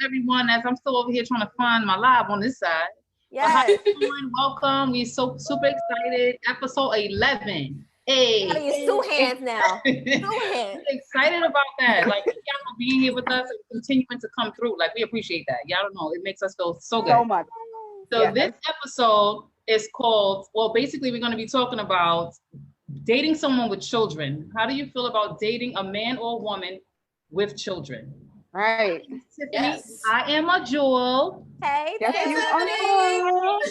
everyone, as I'm still over here trying to find my live on this side. Yes. How you doing? Welcome. We're so super excited. Episode 11. Hey. Gotta use two hands now. Two hands. Excited about that. Like, y'all for being here with us and continuing to come through. Like, we appreciate that. Y'all don't know. It makes us feel so good. So much. So this episode is called, well, basically we're going to be talking about dating someone with children. How do you feel about dating a man or a woman with children? Right. Tiffany, yes. I am a Jewel. Hey, yes, you Tiffany.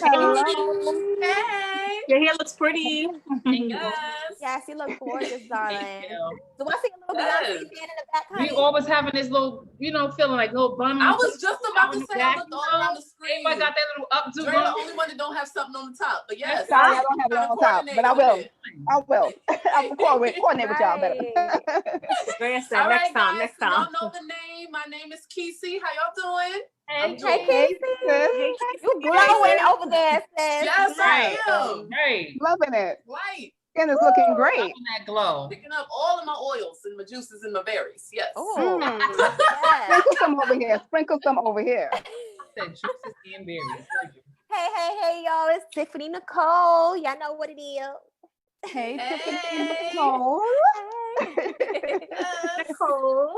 Hello. Hey. Your hair looks pretty. Yes. Yes, you look gorgeous, darling. Do I see a little Beyonce fan in the back, honey? We always having this little, feeling like little bun. I was just about to say I looked all around the screen. I got that little updo. You're the only one that don't have something on the top. But yes, sorry, I don't have it on top, but I will. I'll coordinate with y'all better. All right, next time. Y'all know the name. My name is Kesey. How y'all doing? Hey, Kesey. You glowing over there, sis. Yes, I am. Right. Loving it. Right. And it's looking great. Loving that glow. Picking up all of my oils and my juices and my berries. Yes. Oh, yes. Sprinkle some over here. Sprinkle some over here. Juices and berries. Hey, y'all. It's Tiffany Nicole. Y'all know what it is. Hey, Tiffany Nicole. Hey. Nicole.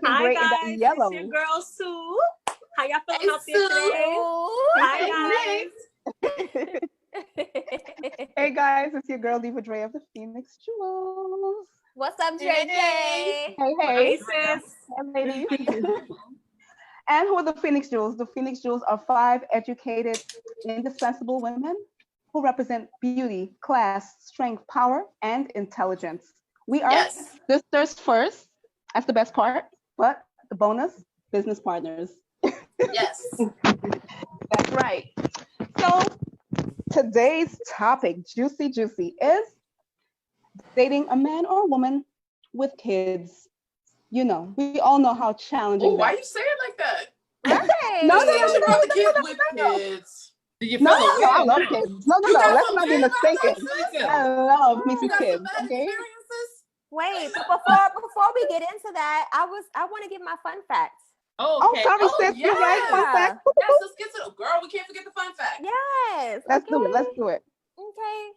Hi guys, in yellow. It's your girl Sue. How y'all feeling out there today? Hi guys. Hey guys, it's your girl Diva Dre of the Phoenix Jewels. What's up, JJ? Hey sis. Hey ladies. And who are the Phoenix Jewels? The Phoenix Jewels are 5 educated, indispensable women who represent beauty, class, strength, power, and intelligence. We are sisters first. That's the best part. But the bonus, business partners. Yes. That's right. So today's topic, juicy, is dating a man or a woman with kids. You know, we all know how challenging. Why you say it like that? Hey. No, with kids. No, I love kids. No. Let's not be mistaken. I love me some kids. Okay. Wait, but before we get into that, I want to give my fun facts. Oh, okay. Sorry, sis. Yeah. You're right. Fun fact. Yes, let's get to it. Girl, we can't forget the fun fact. Yes. Let's do it. Okay.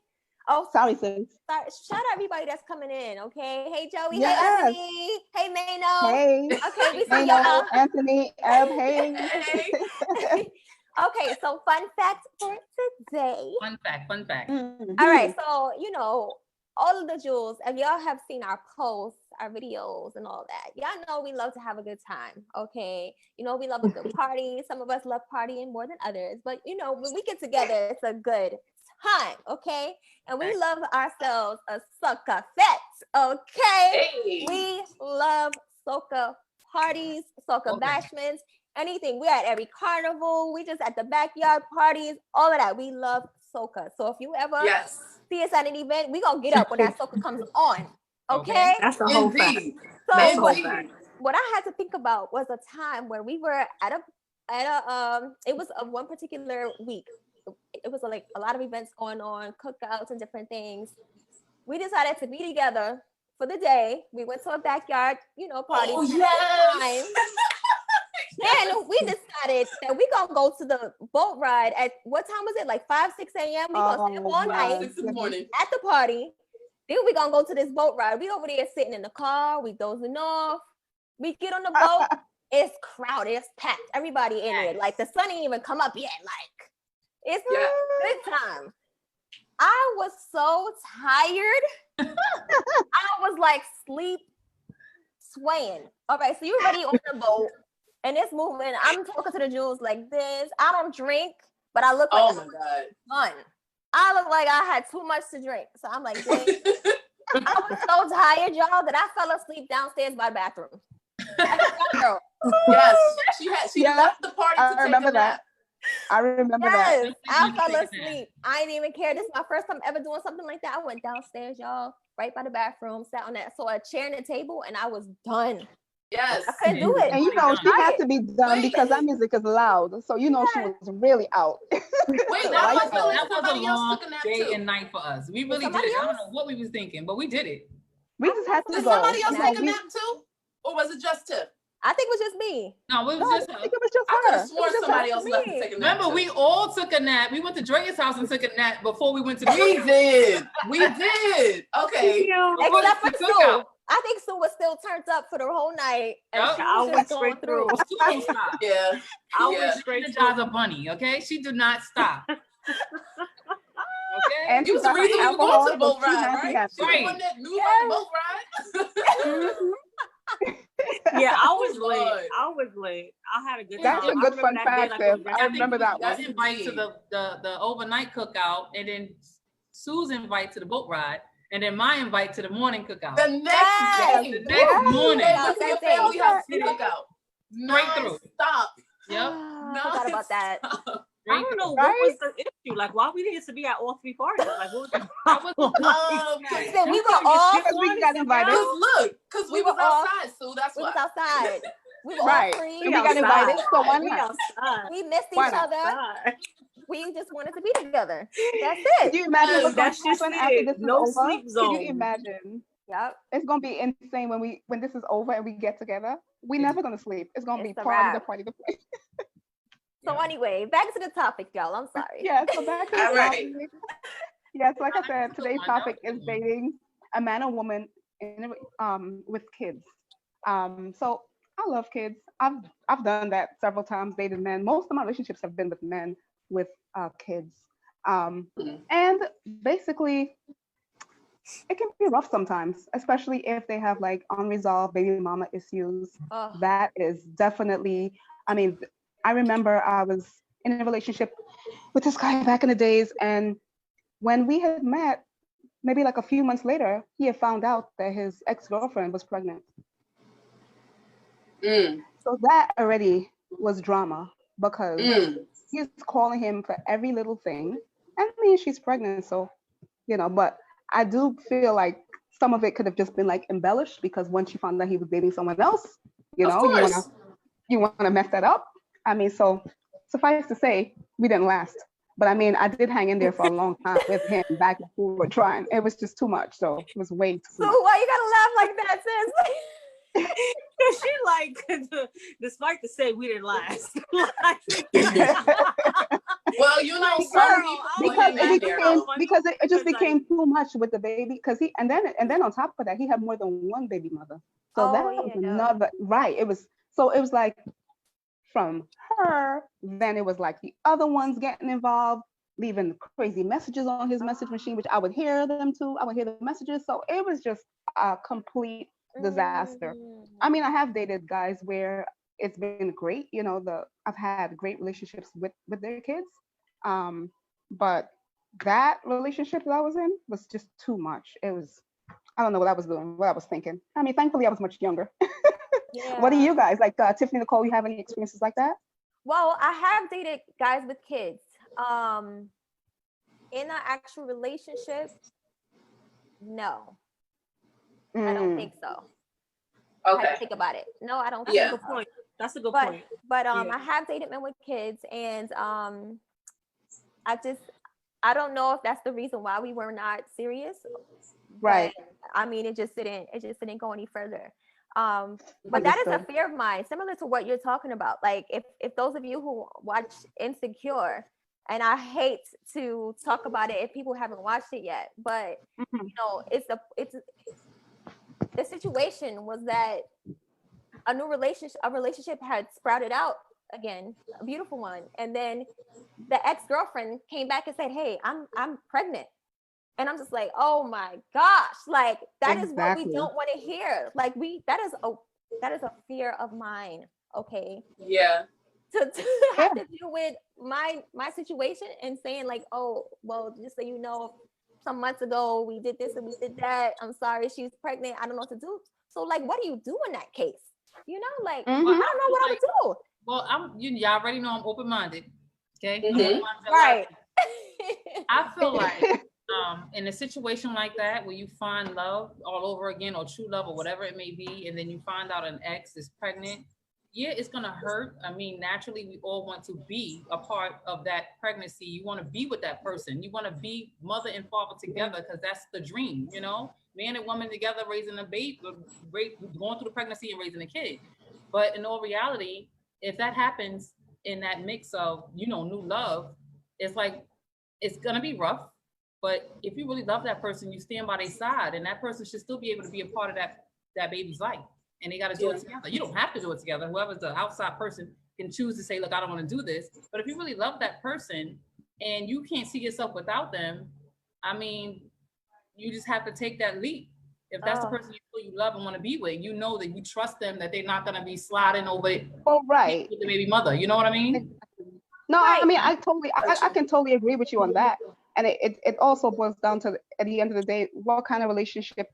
Oh, sorry, sis. Shout out everybody that's coming in, okay? Hey, Joey. Yes. Hey, Anthony. Hey, Mano. Hey. Okay, we see Mano, y'all. Anthony, hey. Okay, so fun fact for today. Fun fact. Mm-hmm. All right, so, all of the jewels, if y'all have seen our posts, our videos and all that, y'all know we love to have a good time, okay? We love a good party. Some of us love partying more than others, but when we get together, it's a good time, okay? And we love ourselves a soca fete, okay? Hey. We love soca parties, soca bashments, anything. We're at every carnival. We just at the backyard parties, all of that. We love soca. So if you ever see us at an event, we gonna get up when that soca comes on. Okay? That's the whole fact. So what I had to think about was a time where we were at a it was a one particular week. It was like a lot of events going on, cookouts and different things. We decided to be together for the day. We went to a backyard, party. Oh, yes. And we decided that we're gonna go to the boat ride at what time was it? Like 5, 6 a.m. We gonna stay up all night 6 in the morning at the party. Then we gonna go to this boat ride. We over there sitting in the car, we dozing off. We get on the boat, it's crowded, it's packed, everybody in it. Like the sun ain't even come up yet. Like it's a good time. I was so tired. I was like sleep swaying. All right, so you're already on the boat. And it's moving. I'm talking to the jewels like this. I don't drink, but I look like fun. I look like I had too much to drink. So I'm like, dang. I was so tired, y'all, that I fell asleep downstairs by the bathroom. Yes, she left the party to take a nap. I remember that. I fell asleep. I didn't even care. This is my first time ever doing something like that. I went downstairs, y'all, right by the bathroom, sat on that, saw a chair and a table, and I was done. Yes. I couldn't do it. And she had to be done because that music is loud. So she was really out. Wait, that was a long day and night for us. We really did it. I don't know what we was thinking, but we did it. We just had to Did go. somebody else take a nap too? Or was it just Tiff? I think it was just me. No, it was No, I just think her. it was just I could her. have sworn somebody else left to take a nap. Remember, too. we all took a nap. We went to Dre's house and took a nap before we went to the We did. We did. Okay. Except for the Sue. cookout. I think Sue was still turned up for the whole night. And Yep. she I was went just going straight through. through. Sue don't stop. Yeah. I Yeah. went straight through. Energizer Bunny, okay? She did not stop. Okay? And You was she the got reason her we were going to the alcohol, boat but she ride, had to right? get She the Right. one that knew about the boat ride. Mhm. Yeah, I was Lord. late. I was late. I had a good time. That's a I good remember fun that day fact, like Steph. it was I yesterday. remember that That's one. invite to the overnight cookout, and then Sue's invite to the boat ride, and then my invite to the morning cookout. The next Yes. day. The next morning. Yeah. The family house Straight cookout. through. Stop. Yep. I forgot about that. I don't know what was the issue. Like, why we needed to be at all 3 parties? Like, what was the problem? Listen, we were all Because we got invited. Because we We was were all- outside, Sue. That's we why. was outside. We were Right. all free. So we got invited, so why We not? outside. We missed Why each not? other. Outside. We just wanted to be together. That's Could it. you imagine what's going That's to just happen it. after this No is over? sleep Could zone. you imagine? Yep. It's going to be insane when this is over and we get together. We're never going to sleep. It's going to be It's a party, the wrap. party, the party. So anyway, back to the topic, y'all. I'm sorry. Yeah, so back to the All right. topic. Yes, like I said, today's topic is dating a man or woman with kids. So I love kids. I've done that several times, dated men. Most of my relationships have been with men with kids. And basically, it can be rough sometimes, especially if they have like unresolved baby mama issues. Oh. That is definitely, I mean, I remember I was in a relationship with this guy back in the days, and when we had met, maybe like a few months later, he had found out that his ex-girlfriend was pregnant. So that already was drama because he's calling him for every little thing. I mean, she's pregnant, so, but I do feel like some of it could have just been like embellished because once you found out he was dating someone else, you want to mess that up. I mean, so suffice to say, we didn't last. But I mean, I did hang in there for a long time with him back and forth trying. It was just too much. So it was way too So much. why you gotta laugh like that, sis? She like, despite to say we didn't last. Well, some people because it just became too much with the baby. Because and then on top of that, he had more than one baby mother. So that was another right. It was like from her, then it was like the other ones getting involved, leaving crazy messages on his message machine, which I would hear them too. I would hear the messages. So it was just a complete disaster. I mean, I have dated guys where it's been great. I've had great relationships with their kids. But that relationship that I was in was just too much. It was, I don't know what I was doing, what I was thinking. I mean, thankfully I was much younger. Yeah. What do you guys like, Tiffany, Nicole? You have any experiences like that? Well, I have dated guys with kids. In an actual relationship, no, I don't think so. I had to think about it. No, I don't think That's a so. good point. That's a good But point. I have dated men with kids, and I don't know if that's the reason why we were not serious. Right. But, I mean, it just didn't go any further. But that is a fear of mine, similar to what you're talking about. Like if those of you who watch Insecure, and I hate to talk about it if people haven't watched it yet, but it's the situation was that a relationship had sprouted out again, a beautiful one, and then the ex-girlfriend came back and said, "Hey, I'm pregnant." And I'm just like, oh my gosh, like that is what we don't want to hear. Like that is a fear of mine. Okay. Yeah. To have to deal with my situation and saying like, oh, well, just so you know, some months ago we did this and we did that. I'm sorry, she's pregnant. I don't know what to do. So like, what do you do in that case? Like, I don't know what I would do. Well, y'all already know I'm open-minded. Okay. Right. I feel like in a situation like that where you find love all over again or true love or whatever it may be, and then you find out an ex is pregnant, yeah, it's gonna hurt. I mean, naturally we all want to be a part of that pregnancy. You want to be with that person. You want to be mother and father together because that's the dream, man and woman together raising a baby, going through the pregnancy and raising a kid. But in all reality, if that happens in that mix of, you know, new love, it's like, it's gonna be rough. But if you really love that person, you stand by their side, and that person should still be able to be a part of that baby's life. And they got to do it together. You don't have to do it together. Whoever's the outside person can choose to say, look, I don't want to do this. But if you really love that person and you can't see yourself without them, I mean, you just have to take that leap. If that's the person you love and want to be with, you know that you trust them, that they're not going to be sliding over it with the baby mother. You know what I mean? No, I mean, I can totally agree with you on that. And it also boils down to, at the end of the day, what kind of relationship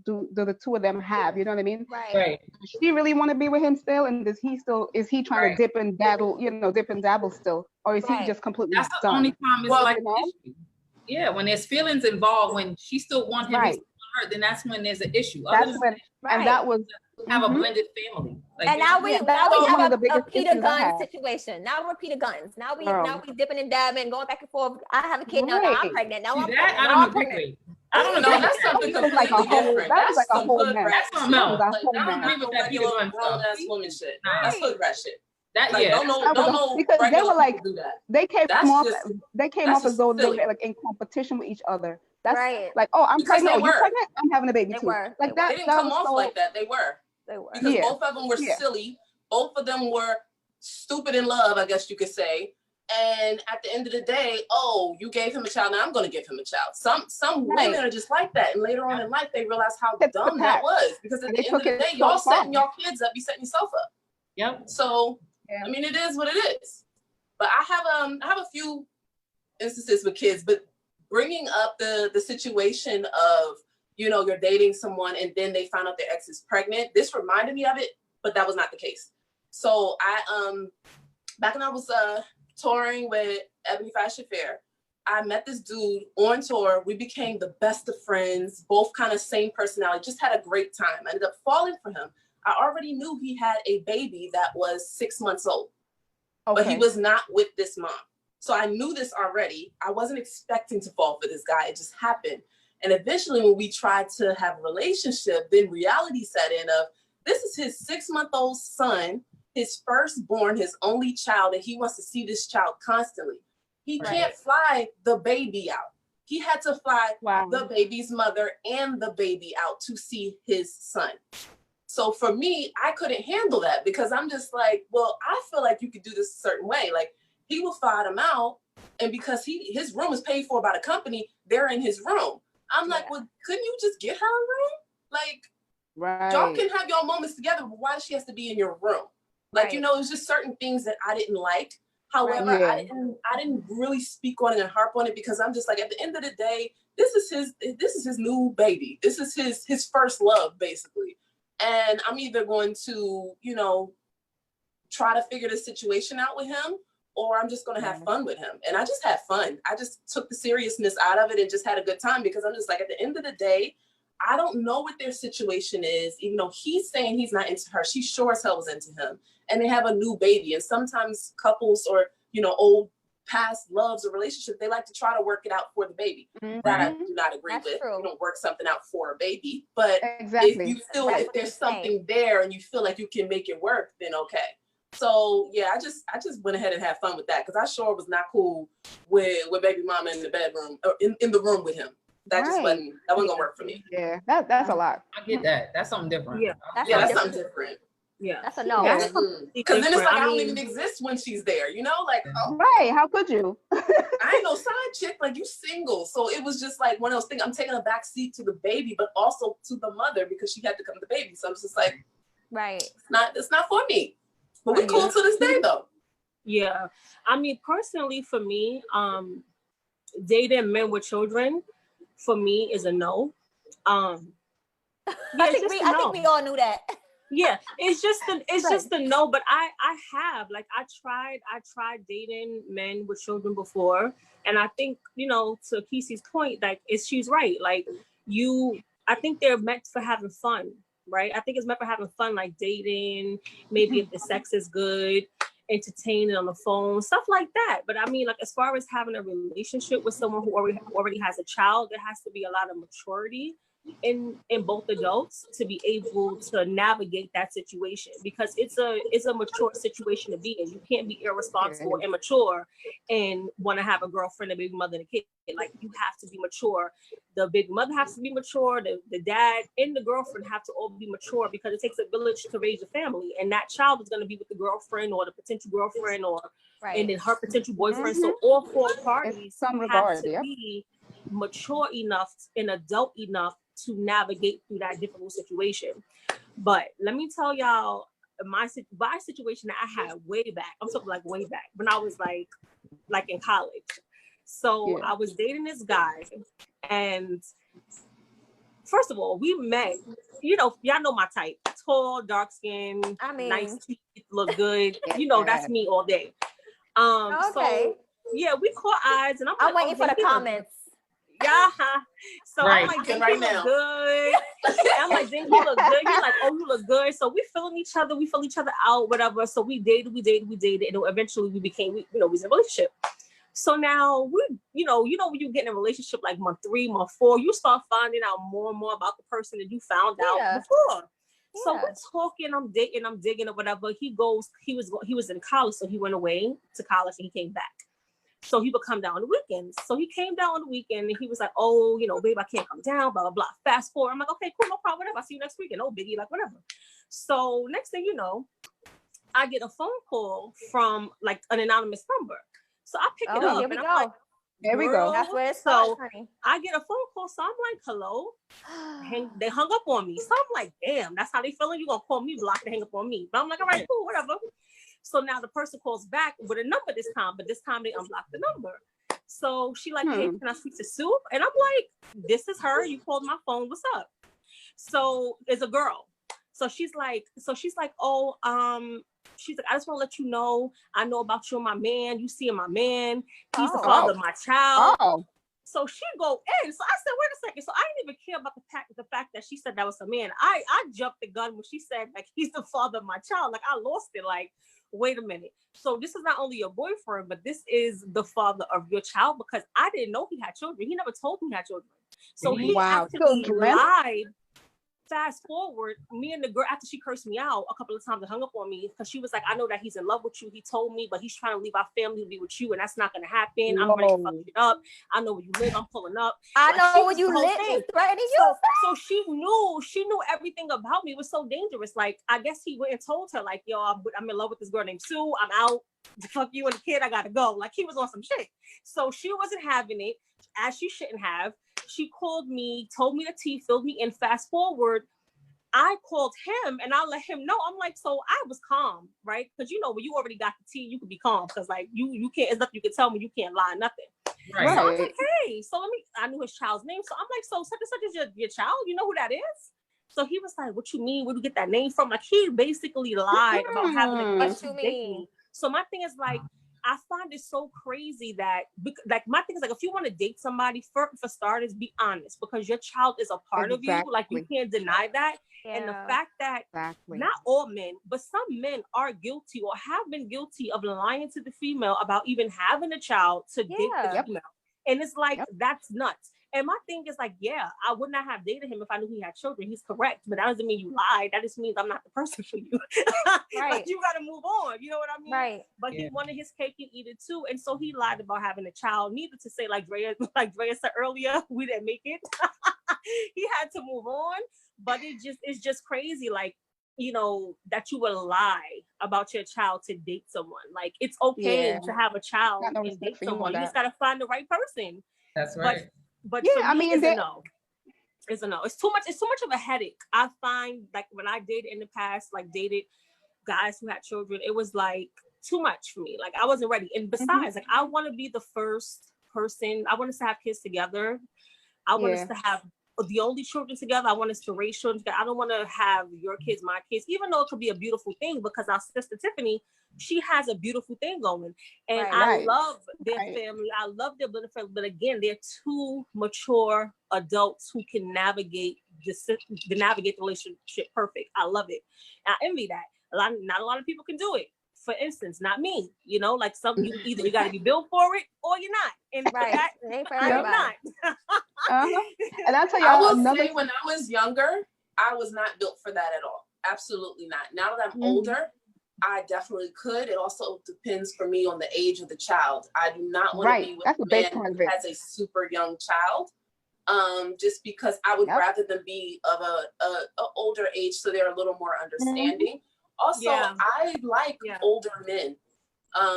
do the two of them have? You know what I mean? Right. Does she really want to be with him still? And is he trying to dip and dabble still? Or is he just completely That's the only time it's like, yeah, when there's feelings involved, when she still wants him, he's still want her, then that's when there's an issue. That's when, and that was have a blended family. Like, and now we have a Peter Gunn situation. Now we're Peter Guns. Now we dipping and dabbing, going back and forth. I have a kid now. Now I'm pregnant. Now I'm pregnant. I don't agree with. I don't know. That's something completely different. That's like a whole mess. That's something else. I don't agree with that Peter Gunn grown ass woman shit. That's hood rat shit. That don't know because they were like do that. they came off as though they were like in competition with each other. That's like, oh, I'm pregnant. Oh, you're pregnant? I'm having a baby too. Like that. They didn't come off like that. They were. Because both of them were silly. Both of them were stupid in love, I guess you could say. And at the end of the day, oh, you gave him a child. Now I'm going to give him a child. Some women are just like that. And later on in life, they realize how dumb that was. Because at the end of the day, y'all setting y'all kids up. You setting yourself up. Yep. So, I mean, it is what it is. But I have a few instances with kids, but bringing up the situation of, you know, you're dating someone and then they found out their ex is pregnant. This reminded me of it, but that was not the case. So I, back when I was touring with Ebony Fashion Fair, I met this dude on tour. We became the best of friends, both kind of same personality, just had a great time. I ended up falling for him. I already knew he had a baby that was 6 months old, but he was not with this mom. So I knew this already. I wasn't expecting to fall for this guy. It just happened. And eventually when we tried to have a relationship, then reality set in of, this is his 6-month-old son, his firstborn, his only child, and he wants to see this child constantly. He can't fly the baby out. He had to fly the baby's mother and the baby out to see his son. So for me, I couldn't handle that because I'm just like, well, I feel like you could do this a certain way. Like, he will fly them out, and because his room is paid for by the company, they're in his room. I'm like, well, couldn't you just get her a room? Like, y'all can have your moments together, but why does she have to be in your room? Like, you know, it's just certain things that I didn't like. However, I didn't really speak on it and harp on it because I'm just like, at the end of the day, this is his new baby. This is his first love, basically. And I'm either going to, you know, try to figure the situation out with him, or I'm just going to have fun with him. And I just had fun. I just took the seriousness out of it and just had a good time because I'm just like, at the end of the day, I don't know what their situation is. Even though he's saying he's not into her, she sure as hell was into him. And they have a new baby. And sometimes couples or, you know, old past loves or relationships, they like to try to work it out for the baby. That I do not agree with. You don't work something out for a baby. But if you feel if there's something there and you feel like you can make it work, then okay. So yeah, I just went ahead and had fun with that because I sure was not cool with baby mama in the bedroom or in the room with him. That just wasn't gonna work for me. Yeah, that's a lot. I get that. That's something different. Yeah, that's something different. Yeah, that's a no. Because then it's like I don't even exist when she's there. You know, like how could you? I ain't no side chick. Like, you single, so it was just like one of those things. I'm taking a back seat to the baby, but also to the mother because she had to come to the baby. So I'm just like, it's not for me. But we're cool to this day, though. Yeah, I mean, personally, for me, dating men with children, for me, is a no. I think we all knew that. Yeah, it's just a no. But I tried dating men with children before, and I think, you know, to Kesey's point, like, she's right. Like, I think they're meant for having fun. Right? I think it's meant for having fun, like dating, maybe if the sex is good, entertaining on the phone, stuff like that. But I mean, like, as far as having a relationship with someone who already has a child, there has to be a lot of maturity in both adults to be able to navigate that situation, because it's a mature situation to be in. You can't be irresponsible and immature and want to have a girlfriend, a baby mother, and a kid. Like, you have to be mature. The baby mother has to be mature. The dad and the girlfriend have to all be mature, because it takes a village to raise a family, and that child is going to be with the girlfriend or the potential girlfriend, or and then her potential boyfriend. So all four parties have to be mature enough and adult enough to navigate through that difficult situation. But let me tell y'all my situation that I had way back. I'm talking like way back when I was like in college. So I was dating this guy, and first of all, we met. You know, y'all know my type: tall, dark skin, nice teeth, look good. You know, that's me all day. So yeah, we caught eyes, and I'm waiting for the comments. Yeah. So right. I'm like, Dink, you look good. I'm like, Dink, you look good. He's like, oh, you look good. So we feeling each other. We fill each other out, whatever. So we dated. And eventually we became, we was in a relationship. So now we, you know, when you get in a relationship like month 3, month 4, you start finding out more and more about the person that you found out before. So we're talking, I'm digging or whatever. He was in college, so he went away to college and he came back. So he would come down on the weekends. So he came down on the weekend and he was like, oh, you know, babe, I can't come down, blah, blah, blah. Fast forward. I'm like, okay, cool, no problem, whatever. I'll see you next weekend. Oh, biggie, like, whatever. So next thing you know, I get a phone call from like an anonymous number. So I pick it up. Here we and go. I'm like, there we go. That's where it starts, so honey. I get a phone call. So I'm like, hello. They hung up on me. So I'm like, damn, that's how they feeling? You gonna call me, block, and hang up on me. But I'm like, all right, cool, whatever. So now the person calls back with a number this time, but this time they unblocked the number. So she like, hey, can I speak to Sue? And I'm like, this is her. You called my phone. What's up? So it's a girl. So she's like, oh, she's like, I just want to let you know, I know about you and my man. You see my man. He's the father of my child. So she go in. So I said, wait a second. So I didn't even care about the fact that she said that was her man. I jumped the gun when she said like he's the father of my child. Like I lost it. Like, wait a minute. So this is not only your boyfriend, but this is the father of your child, because I didn't know he had children. He never told me he had children. So he actually lied. Fast forward, me and the girl, after she cursed me out a couple of times and hung up on me, because she was like, I know that he's in love with you. He told me, but he's trying to leave our family to be with you, and that's not going to happen. I'm ready to fuck it up. I know where you live. I'm pulling up. I know where you live. He's threatening you. So she knew everything about me. It was so dangerous. Like, I guess he went and told her, like, yo, I'm in love with this girl named Sue. I'm out. Fuck you and the kid. I got to go. Like, he was on some shit. So she wasn't having it, as she shouldn't have. She called me, told me the tea, filled me in. Fast forward, I called him and I let him know. I'm like, so I was calm, right? Because you know, when you already got the tea, you can be calm, because like you can't, it's nothing you can tell me, you can't lie, nothing. Right. So I was like, hey, so I knew his child's name. So I'm like, so such and such is your child? You know who that is? So he was like, what you mean? Where do you get that name from? Like, he basically lied about having a what you mean? So my thing is like, I find it so crazy that, like, my thing is like, if you want to date somebody, for starters, be honest, because your child is a part of you. Like, you can't deny that. Yeah. And the fact that not all men, but some men are guilty or have been guilty of lying to the female about even having a child to date the female. And it's like, that's nuts. And my thing is like, yeah, I would not have dated him if I knew he had children. He's correct. But that doesn't mean you lied. That just means I'm not the person for you. Right. Like, you got to move on. You know what I mean? Right. But he wanted his cake and eat it too. And so he lied about having a child. Neither to say, like Drea said earlier, we didn't make it. He had to move on. But it's just crazy. Like, you know, that you would lie about your child to date someone. Like, it's okay to have a child and date someone. You just got to find the right person. That's right. But yeah, for me, it's a no. It's a no. It's too much of a headache. I find, like, when I dated in the past, like dated guys who had children, it was like too much for me. Like, I wasn't ready. And besides, like, I want to be the first person. I want us to have kids together. I want us to have the only children together. I want us to raise children together. I don't want to have your kids, my kids, even though it could be a beautiful thing, because our sister Tiffany, she has a beautiful thing going. And I love their family. I love their benefit. But again, they're two mature adults who can navigate the relationship perfect. I love it. I envy that. Not a lot of people can do it. for instance, not me, you know, like some, either you got to be built for it or you're not. And Right. that, It ain't for I'm everybody. not. And I'll tell I y'all will another. say when I was younger, I was not built for that at all. Absolutely not. Now that I'm older, I definitely could. It also depends for me on the age of the child. I do not want to be with That's a a big man part of who it. has a super young child. Just because I would rather them be of a older age so they're a little more understanding. Also, I like older men,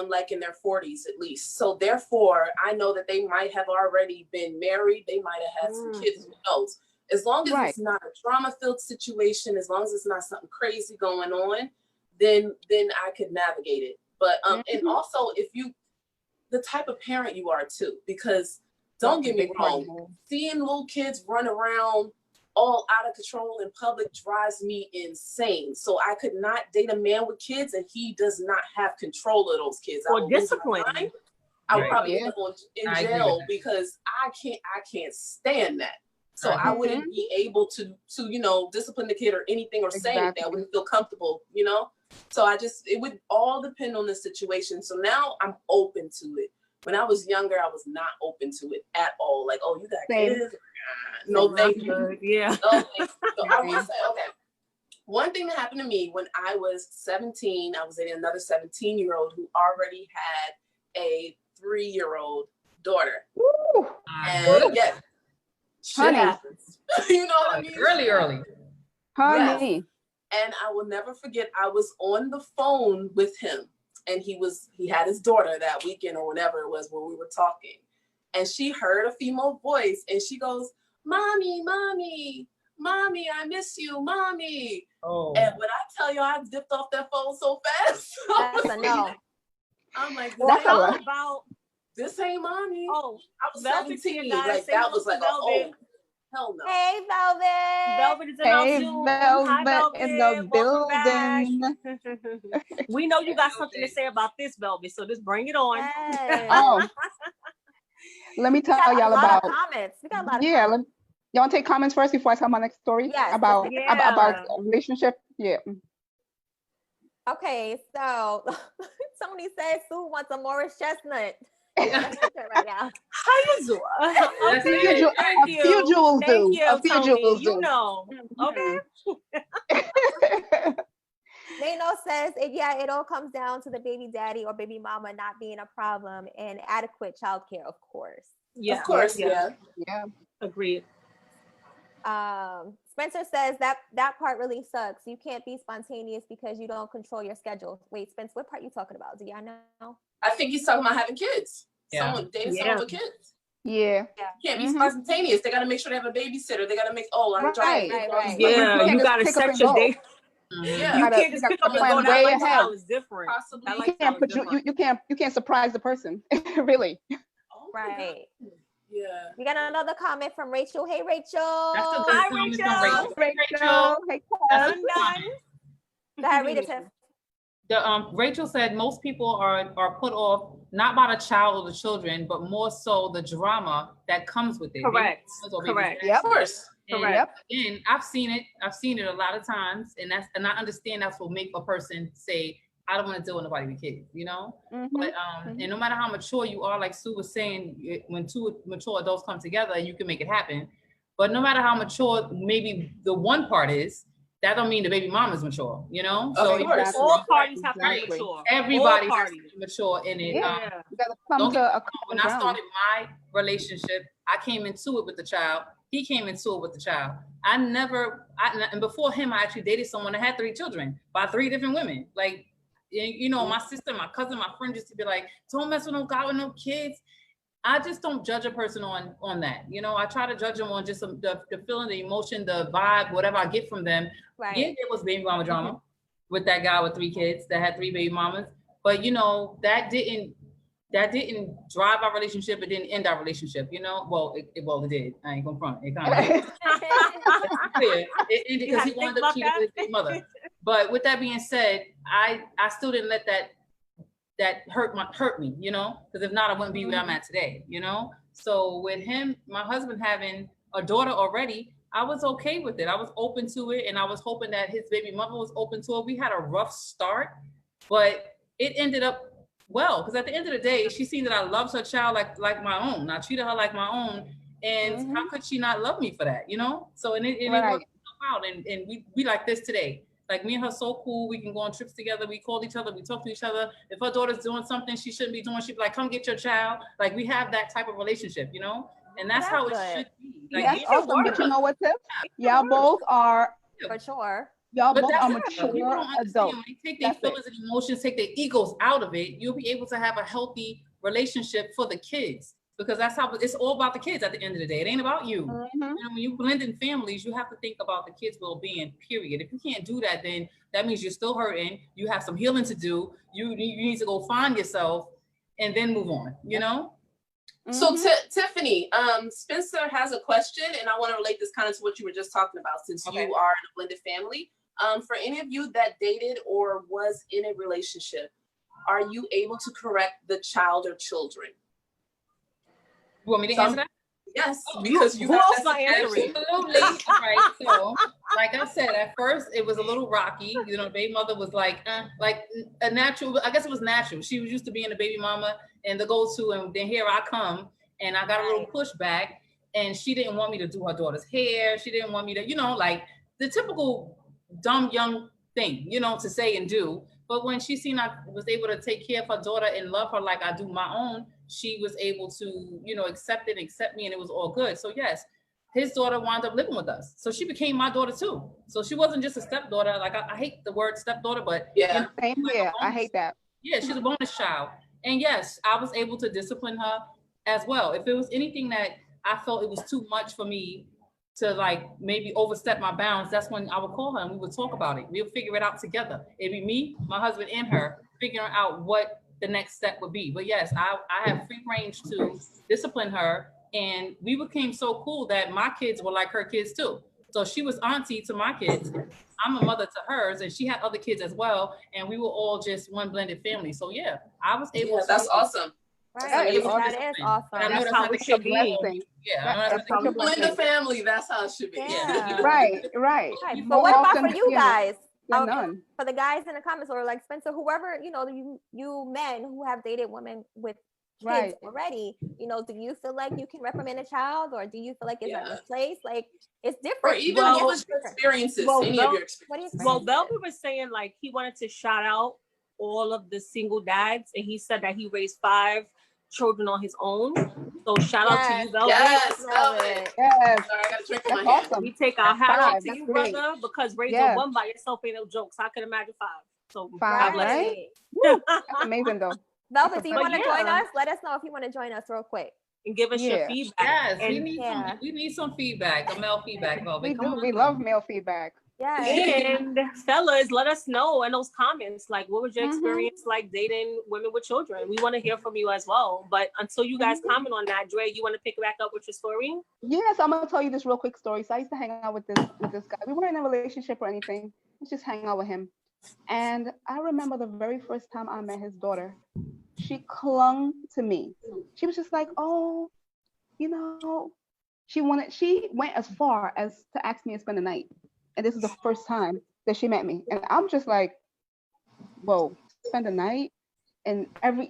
like in their 40s at least. So therefore, I know that they might have already been married. They might have had some kids, who knows. As long as it's not a drama-filled situation, as long as it's not something crazy going on, then I could navigate it. But and also if you, the type of parent you are too, because don't get me wrong, seeing little kids run around all out of control in public drives me insane. So I could not date a man with kids and he does not have control of those kids. Or discipline. I would probably end up in jail because I can't stand that. So I wouldn't be able to you know, discipline the kid or anything or say anything. I wouldn't feel comfortable, you know. So it would all depend on the situation. So now I'm open to it. When I was younger, I was not open to it at all. Like, oh, you got kids? No, thank you. Yeah. No, thank you. So I will say, okay. One thing that happened to me when I was 17, I was dating another 17-year-old who already had a 3-year-old daughter. Woo. And shit happens. You know what I mean? Early. Honey. Yes. And I will never forget, I was on the phone with him and he had his daughter that weekend or whatever it was when we were talking. And she heard a female voice and she goes, "Mommy, mommy, mommy, I miss you, mommy." Oh. And when I tell you, I dipped off that phone so fast. That's a no. I'm like, that's about this ain't mommy. Oh, I was 17. Like that was like, oh, hell no. Hey, Velvet. Velvet is in Hey, Hi, Velvet in the building. We know you got something to say about this, Velvet, so just bring it on. Yes. Let me tell y'all about comments. We got a lot of comments. You want to take comments first before I tell my next story? Yes, about a relationship? Yeah. Okay, so Tony says Sue wants a Morris Chestnut. Right now. How you doing? A few jewels do. A few jewels do. You know. Okay. Nano says, it all comes down to the baby daddy or baby mama not being a problem and adequate childcare, of course. Yeah. Of course, yeah. Agreed. Spencer says that part really sucks. You can't be spontaneous because you don't control your schedule. Wait, Spence, what part are you talking about? Do y'all know? I think he's talking about having kids. Dating someone with kids. Yeah. You can't be spontaneous. They got to make sure they have a babysitter. They got to make, right. Yeah, you got to set your date. Yeah, you can't just pick up and go. That lifestyle is different. Possibly. You can't surprise the person. Really. Right. Yeah. We got another comment from Rachel. Hey, Rachel. Hi, Rachel. Hey, Go ahead, read it, Tiff. Rachel said most people are put off not by the child or the children, but more so the drama that comes with it. Correct. Yep. Of course. And correct. Again, I've seen it a lot of times, and I understand that's what make a person say, I don't want to deal with nobody with kids, you know? But and no matter how mature you are, like Sue was saying, when two mature adults come together, you can make it happen. But no matter how mature maybe the one part is, that don't mean the baby mom is mature, you know? So all parties have to be mature. Everybody has to be mature in it. You gotta come to a when I started my relationship, I came into it with the child. He came into it with the child. And before him, I actually dated someone that had 3 children by 3 different women. Like, you know, my sister, my cousin, my friend used to be like, don't mess with no guy with no kids. I just don't judge a person on that. You know, I try to judge them on just the feeling, the emotion, the vibe, whatever I get from them. Right. Yeah, there was baby mama drama with that guy with 3 kids that had 3 baby mamas. But, you know, that didn't drive our relationship. It didn't end our relationship, you know? Well, it did. I ain't gonna front. It kind of did. It ended because he wanted to cheat with his mother. But with that being said, I still didn't let that hurt me, you know? Because if not, I wouldn't be where I'm at today, you know? So with him, my husband having a daughter already, I was okay with it. I was open to it, and I was hoping that his baby mother was open to it. We had a rough start, but it ended up well, because at the end of the day, she seen that I loved her child like my own. I treated her like my own, and how could she not love me for that, you know? So and it worked out, and we like this today. Like me and her so cool. We can go on trips together. We call each other. We talk to each other. If her daughter's doing something she shouldn't be doing, she'd be like, "Come get your child." Like we have that type of relationship, you know, and that's how it should be. Like, that's awesome. But you know what, Tiff? Y'all both are for sure. Y'all but both that's are what people mature don't understand. adults. When they take their feelings and emotions, take their egos out of it, you'll be able to have a healthy relationship for the kids, because that's how it's all about the kids at the end of the day. It ain't about you. You know, when you blend in families, you have to think about the kids' well-being, period. If you can't do that, then that means you're still hurting. You have some healing to do. You need to go find yourself and then move on, you know? So Tiffany, Spencer has a question, and I want to relate this kind of to what you were just talking about, since you are in a blended family. For any of you that dated or was in a relationship, are you able to correct the child or children? You want me to answer that? Yes, because you who else not answering? Absolutely. Right. So, like I said, at first it was a little rocky. You know, baby mother was like a natural. I guess it was natural. She was used to being a baby mama and the go-to, and then here I come, and I got a little pushback, and she didn't want me to do her daughter's hair. She didn't want me to, you know, like the typical dumb young thing, you know, to say and do. But when she seen I was able to take care of her daughter and love her like I do my own, she was able to, you know, accept me, and it was all good. So yes, his daughter wound up living with us. So she became my daughter too. So she wasn't just a stepdaughter. Like I hate the word stepdaughter, but you know, same here. I hate that. Yeah, she's a bonus child. And yes, I was able to discipline her as well. If it was anything that I felt it was too much for me to like maybe overstep my bounds, that's when I would call her and we would talk about it. We'll figure it out together. It'd be me, my husband, and her figuring out what the next step would be. But yes, I have free range to discipline her, and we became so cool that my kids were like her kids too. So she was auntie to my kids. I'm a mother to hers, and she had other kids as well, and we were all just one blended family. So yeah, I was able to. That's awesome. Right. That is awesome. That's how it should be. Yeah, people in the family, that's how it should be. Yeah. Right. But what about for you guys? None. For the guys in the comments, or like Spencer, whoever, you know, you men who have dated women with kids already, you know, do you feel like you can reprimand a child, or do you feel like it's at your place? Like it's different. Or even what was your experiences? Any of your experiences? Well, Velvet was saying like he wanted to shout out all of the single dads, and he said that he raised 5 children on his own. So shout out to you, Velvet. Yes, Velvet. Yes. Sorry, I got a drink in my hand. Awesome. We take our hat off to you, great. brother, because raising one by yourself ain't no joke. So I can imagine 5. So 5, right? That's amazing though. Velvet, do you want to join us? Let us know if you want to join us real quick. And give us your feedback. Yes, and we need some feedback, a male feedback, Velvet. We love male feedback. Yeah. And fellas, let us know in those comments, like, what was your experience like dating women with children? We want to hear from you as well. But until you guys comment on that, Dre, you want to pick back up with your story? Yes, I'm gonna tell you this real quick story. So I used to hang out with this guy. We weren't in a relationship or anything. Let's just hang out with him. And I remember the very first time I met his daughter, she clung to me. She was just like, oh, you know, she went as far as to ask me to spend the night. And this is the first time that she met me. And I'm just like, whoa, spend the night? And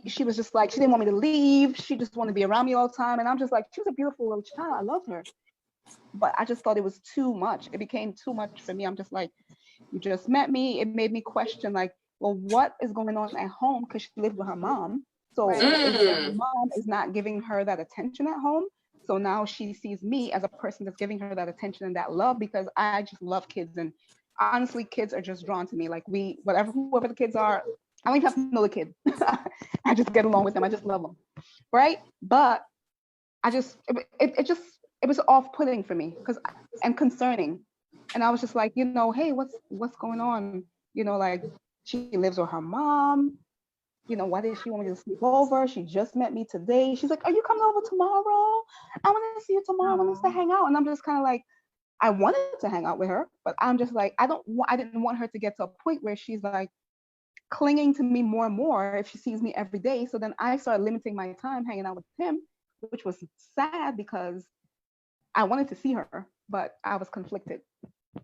she was just like, she didn't want me to leave. She just wanted to be around me all the time. And I'm just like, she was a beautiful little child. I loved her. But I just thought it was too much. It became too much for me. I'm just like, you just met me. It made me question, like, well, what is going on at home? Because she lived with her mom. So her mom is not giving her that attention at home. So now she sees me as a person that's giving her that attention and that love, because I just love kids. And honestly, kids are just drawn to me. Like whoever the kids are, I don't even have to know the kid. I just get along with them. I just love them. Right. But it was off-putting for me and concerning. And I was just like, you know, hey, what's going on? You know, like she lives with her mom. You know, why did she want me to sleep over? She just met me today. She's like, are you coming over tomorrow? I want to see you tomorrow. I want us to hang out. And I'm just kind of like, I wanted to hang out with her, but I'm just like, I didn't want her to get to a point where she's like clinging to me more and more if she sees me every day. So then I started limiting my time hanging out with him, which was sad because I wanted to see her, but I was conflicted.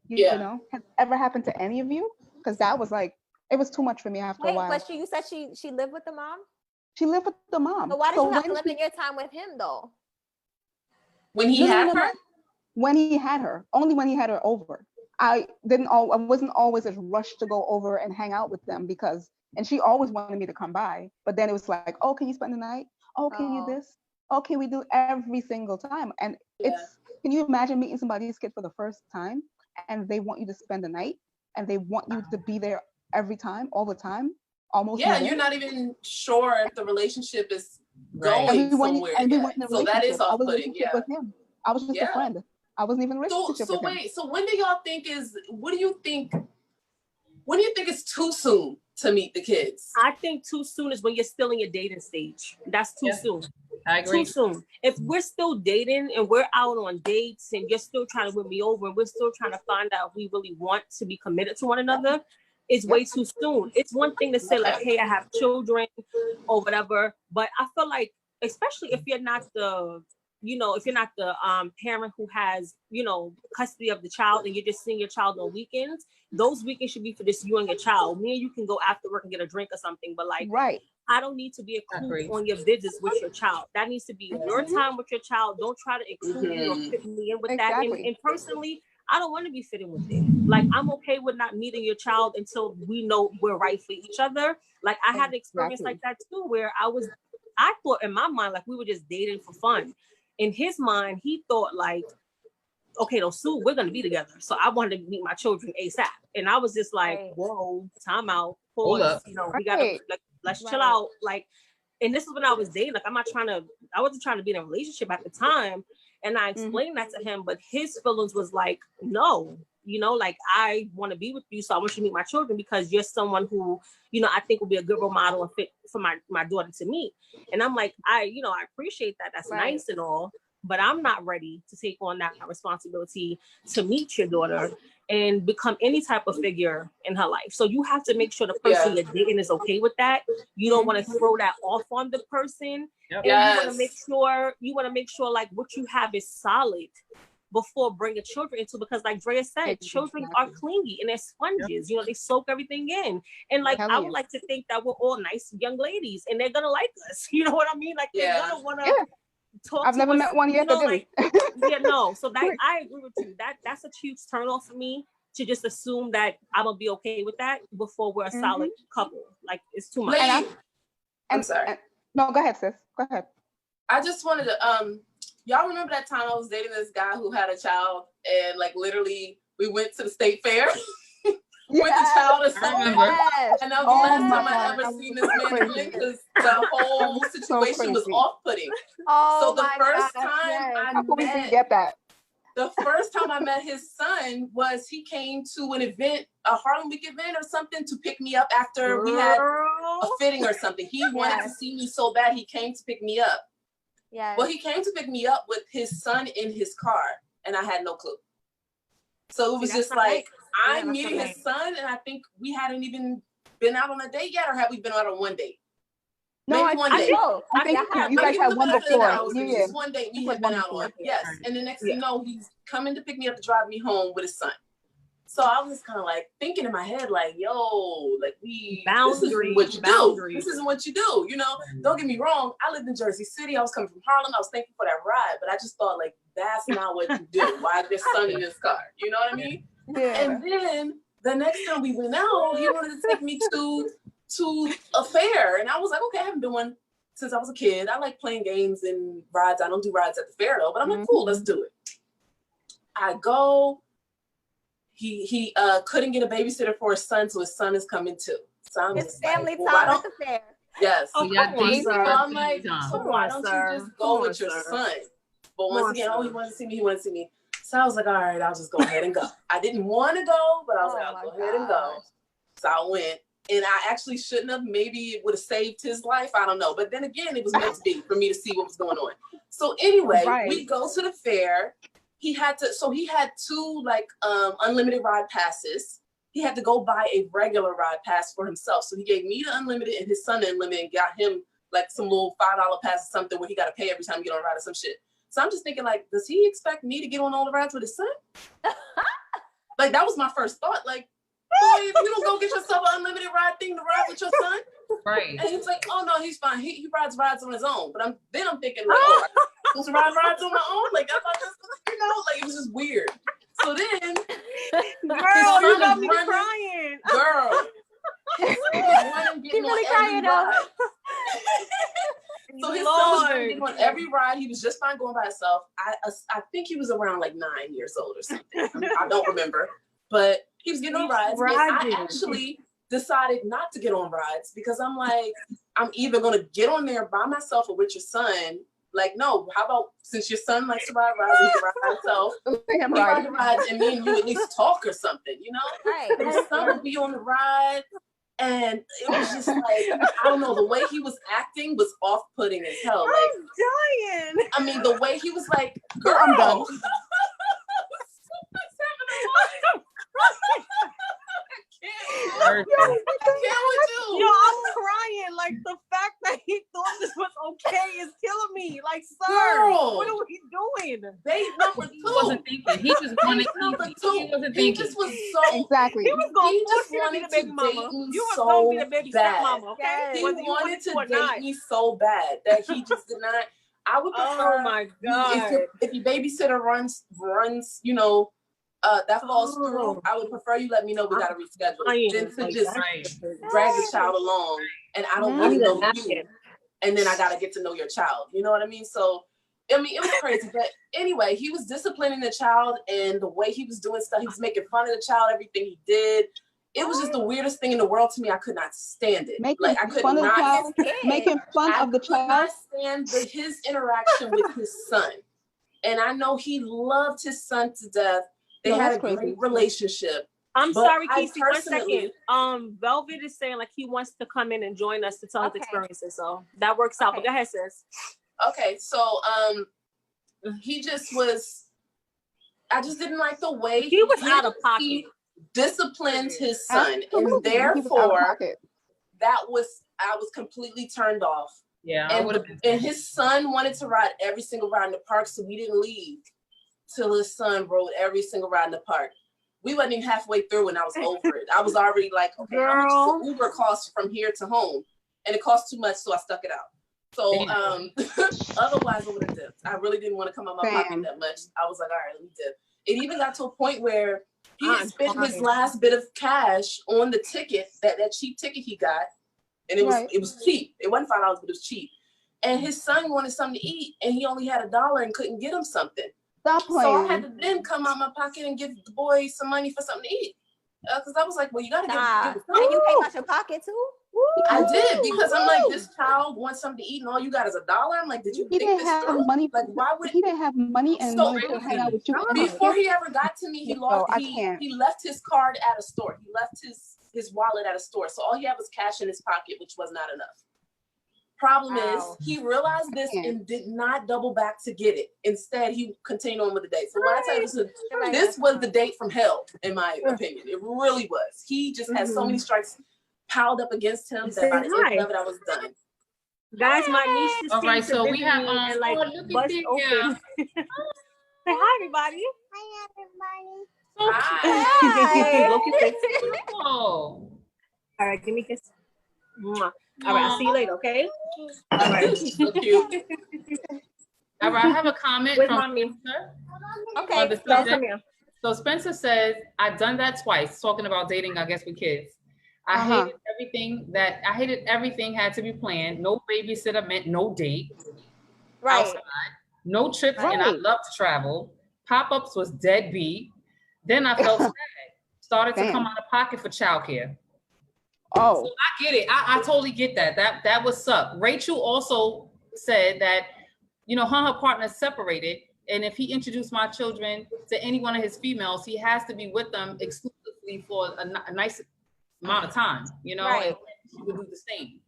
You know, has it ever happened to any of you? Because that was like It was too much for me after a Wait, while. but you said she lived with the mom? She lived with the mom. So why did you not when limit your time with him though? When he had her? When he had her, only when he had her over. I wasn't always as rushed to go over and hang out with them and she always wanted me to come by. But then it was like, oh, can you spend the night? Oh, can you this? Oh, can we do every single time? And can you imagine meeting somebody's kid for the first time and they want you to spend the night and they want you to be there every time, all the time, almost. Yeah, and you're not even sure if the relationship is going somewhere. So that is off-putting. Yeah. With him. I was just a friend. I wasn't even in a relationship with him. So when do y'all think what do you think is too soon to meet the kids? I think too soon is when you're still in your dating stage. That's too soon. I agree. Too soon. If we're still dating and we're out on dates and you're still trying to win me over and we're still trying to find out if we really want to be committed to one another, it's way too soon. It's one thing to say like, hey, I have children or whatever, but I feel like, especially if you're not the parent who has, custody of the child and you're just seeing your child on weekends, those weekends should be for just you and your child. Me and you can go after work and get a drink or something, but like, I don't need to be a coop on your visits with your child. That needs to be your time with your child. Don't try to include me or fit me in with that. And personally, I don't want to be fitting with it. Like, I'm okay with not meeting your child until we know we're right for each other. Like, I had an experience like that too, where I thought in my mind, like we were just dating for fun. In his mind, he thought like, okay, though, Sue, we're going to be together. So I wanted to meet my children ASAP. And I was just like, whoa, time out. Pause. We got to, like, let's chill out. Like, and this is when I was dating. Like, I wasn't trying to be in a relationship at the time. And I explained that to him, but his feelings was like, no, like, I want to be with you. So I want you to meet my children because you're someone who, I think will be a good role model and fit for my daughter to meet. And I'm like, I appreciate that. That's nice and all, but I'm not ready to take on that responsibility to meet your daughter and become any type of figure in her life. So you have to make sure the person you're dating is okay with that. You don't want to throw that off on the person. And you want to make sure like what you have is solid before bringing children into, because like Drea said, children are clingy and they're sponges. They soak everything in. And like, I would like to think that we're all nice young ladies and they're going to like us. You know what I mean? Like, they're going to want to talk. I've never met one yet. So that I agree with you. That's a huge turn off for me to just assume that I'm going to be okay with that before we're a solid couple. Like, it's too much. I'm sorry. No, go ahead, sis. Go ahead. I just wanted to, y'all remember that time I was dating this guy who had a child and like literally we went to the state fair with the child or something. And that was the last time I ever seen this man because the whole situation was off-putting. So the first time I met his son was he came to an event, a Harlem Week event or something, to pick me up after we had a fitting or something. He wanted to see me so bad he came to pick me up. Well, he came to pick me up with his son in his car, and I had no clue. So it was just like, I'm meeting his son, and I think we hadn't even been out on a date yet, or have we been out on one date? No, maybe one date. I think you guys had one before. Just one date we had been out on. Yes, and the next thing you know, he's coming to pick me up to drive me home with his son. So I was kind of like thinking in my head, like, yo, like this isn't what you do. This isn't what you do. Don't get me wrong. I lived in Jersey City. I was coming from Harlem. I was thankful for that ride, but I just thought like, that's not what you do. Why is your son in this car? You know what I mean? Yeah. And then the next time we went out, he wanted to take me to a fair. And I was like, okay, I haven't done one since I was a kid. I like playing games and rides. I don't do rides at the fair though, but I'm like, cool, let's do it. I go. He couldn't get a babysitter for his son, so his son is coming too. So his family time at the fair. Yes. Oh, so I'm like, so why don't you just go with your son? But once again, he wanted to see me. So I was like, all right, I'll just go ahead and go. I didn't want to go, but I was like, I'll go ahead and go. So I went, and I actually shouldn't have. Maybe it would have saved his life. I don't know. But then again, it was meant to be for me to see what was going on. So anyway, we go to the fair. He had two like unlimited ride passes. He had to go buy a regular ride pass for himself. So he gave me the unlimited and his son the unlimited and got him like some little $5 pass or something where he got to pay every time you get on a ride or some shit. So I'm just thinking like, does he expect me to get on all the rides with his son? Like that was my first thought. Like, babe, you don't go get yourself an unlimited ride thing to ride with your son. Right. And he was like, oh no, he's fine. He rides on his own. But I'm thinking like, oh, I'm supposed to ride rides on my own? Like I thought this, you know, like it was just weird. So then Girl, you got me crying. Girl. She really crying though. So his son was getting on every ride. He was just fine going by himself. I think he was around like 9 years old or something. I don't remember. But he was getting on rides. And I actually decided not to get on rides because I'm like, I'm either going to get on there by myself or with your son. Like, no, how about since your son likes to ride rides, he can ride by himself. He ride the rides and me and you at least talk or something, you know? Right. But his son would be on the ride. And it was just like, I don't know, the way he was acting was off-putting as hell. Like, I'm dying. I mean, the way he was like, girl. I'm done. I can't with you. Yo, I'm crying. Like the fact that he thought this was okay is killing me. Like, sir, Girl. what are we doing? Date number He two. wasn't thinking. He just wanted. Number He two. wasn't He thinking. just was so. Exactly. He was going He to force just you to be wanted the baby to mama. date me You was so going to be the baby bad. stepmama, okay? Yes. He Whether you wanted to or not. date me so bad that he just did not. I would prefer. Oh my God. If your babysitter runs, you know, that falls through, I would prefer you let me know we got to reschedule than to just drag the child along and I don't really know you. And then I got to get to know your child. You know what I mean? So, I mean, it was crazy. But anyway, he was disciplining the child and the way he was doing stuff, he was making fun of the child, everything he did. It was just the weirdest thing in the world to me. I could not stand it. Making fun of the child, making fun of the child. I could not stand his interaction with his son. And I know he loved his son to death. They had a great relationship. I'm sorry, Kesey, 1 personally- second. Velvet is saying like he wants to come in and join us to tell his experiences. So that works out. But go ahead, sis. Okay, so he just was, I just didn't like the way he was out of pocket. He disciplined his son. Absolutely. And therefore I was completely turned off. Yeah. And his son wanted to ride every single ride in the park, so we didn't leave till his son rode every single ride in the park. We wasn't even halfway through and I was over it. I was already like, okay, how much does the Uber cost from here to home? And it cost too much, so I stuck it out. So otherwise I would have dipped. I really didn't want to come out my pocket that much. I was like, all right, let me dip. It even got to a point where he had spent his last bit of cash on the ticket, that cheap ticket he got. And it was cheap. It wasn't $5, but it was cheap. And his son wanted something to eat and he only had $1 and couldn't get him something. Stop playing. So I had to then come out my pocket and give the boy some money for something to eat. Because I was like, well, you got to give And you came out your pocket too? I did, because I'm like, this child wants something to eat and all you got is $1. I'm like, did you think this through? Money. Like, why would he didn't have money and money to hang out with you? Before he ever got to me, he left his card at a store. He left his wallet at a store. So all he had was cash in his pocket, which was not enough. Problem is, he realized this and did not double back to get it. Instead, he continued on with the date. So when I tell you this was the date from hell, in my opinion. It really was. He just had so many strikes piled up against him that by the end of it, I was done. Guys, my niece just came to we have and like bust open. Say hi, everybody. Hi. All right, give me a kiss. Mwah. All right, I'll see you later, okay? All right. So cute. All right, I have a comment With from mommy. Spencer. Okay, So Spencer says, I've done that twice, talking about dating, I guess, with kids. I hated everything had to be planned. No babysitter meant no date. Outside, no trips, and I love to travel. Pop-ups was deadbeat. Then I felt sad. Started to come out of pocket for childcare. So I get it. I totally get that. That would suck. Rachel also said that, you know, her and her partner separated, and if he introduced my children to any one of his females, he has to be with them exclusively for a nice amount of time, you know, and she would do the same.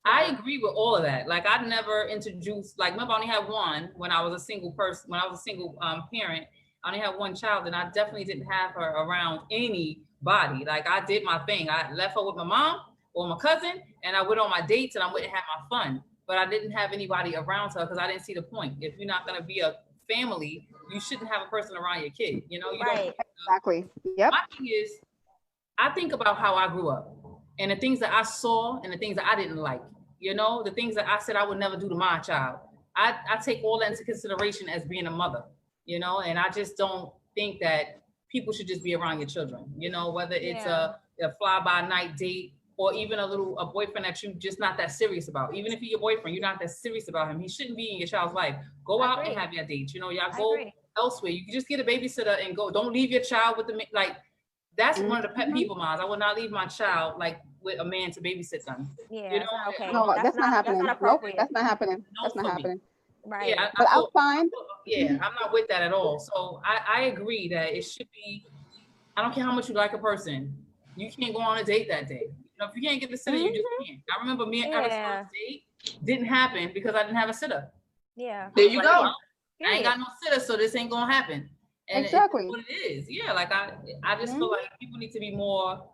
I agree with all of that. Like, I never introduced, like, remember I only had one when I was a single person, when I was a single parent. I only had one child, and I definitely didn't have her around anybody. Like, I did my thing. I left her with my mom or my cousin, and I went on my dates, and I went and had my fun. But I didn't have anybody around her because I didn't see the point. If you're not going to be a family, you shouldn't have a person around your kid. You know, you don't. Exactly. Yep. My thing is, I think about how I grew up and the things that I saw and the things that I didn't like, you know, the things that I said I would never do to my child. I take all that into consideration as being a mother, you know, and I just don't think that people should just be around your children, you know, whether it's a fly-by-night date or even a boyfriend that you just not that serious about. Even if he's your boyfriend, you're not that serious about him. He shouldn't be in your child's life. Go out and have your dates. You know, y'all go elsewhere. You can just get a babysitter and go. Don't leave your child with the, like, that's one of the pet peeve of mine. I will not leave my child like with a man to babysit them. Yeah, you know, okay. No, that's not happening. That's not Nope, appropriate. that's not happening. No, That's not for me. happening. Right. Yeah, But I'm fine. Yeah, I'm not with that at all. So I agree that it should be, I don't care how much you like a person, you can't go on a date that day. You know, if you can't get the sitter, you just can't. I remember me and Eva's first date didn't happen because I didn't have a sitter. Yeah. There you go. I ain't got no sitter, so this ain't gonna happen. And Exactly. it's what it is. Yeah, like I just feel like people need to be more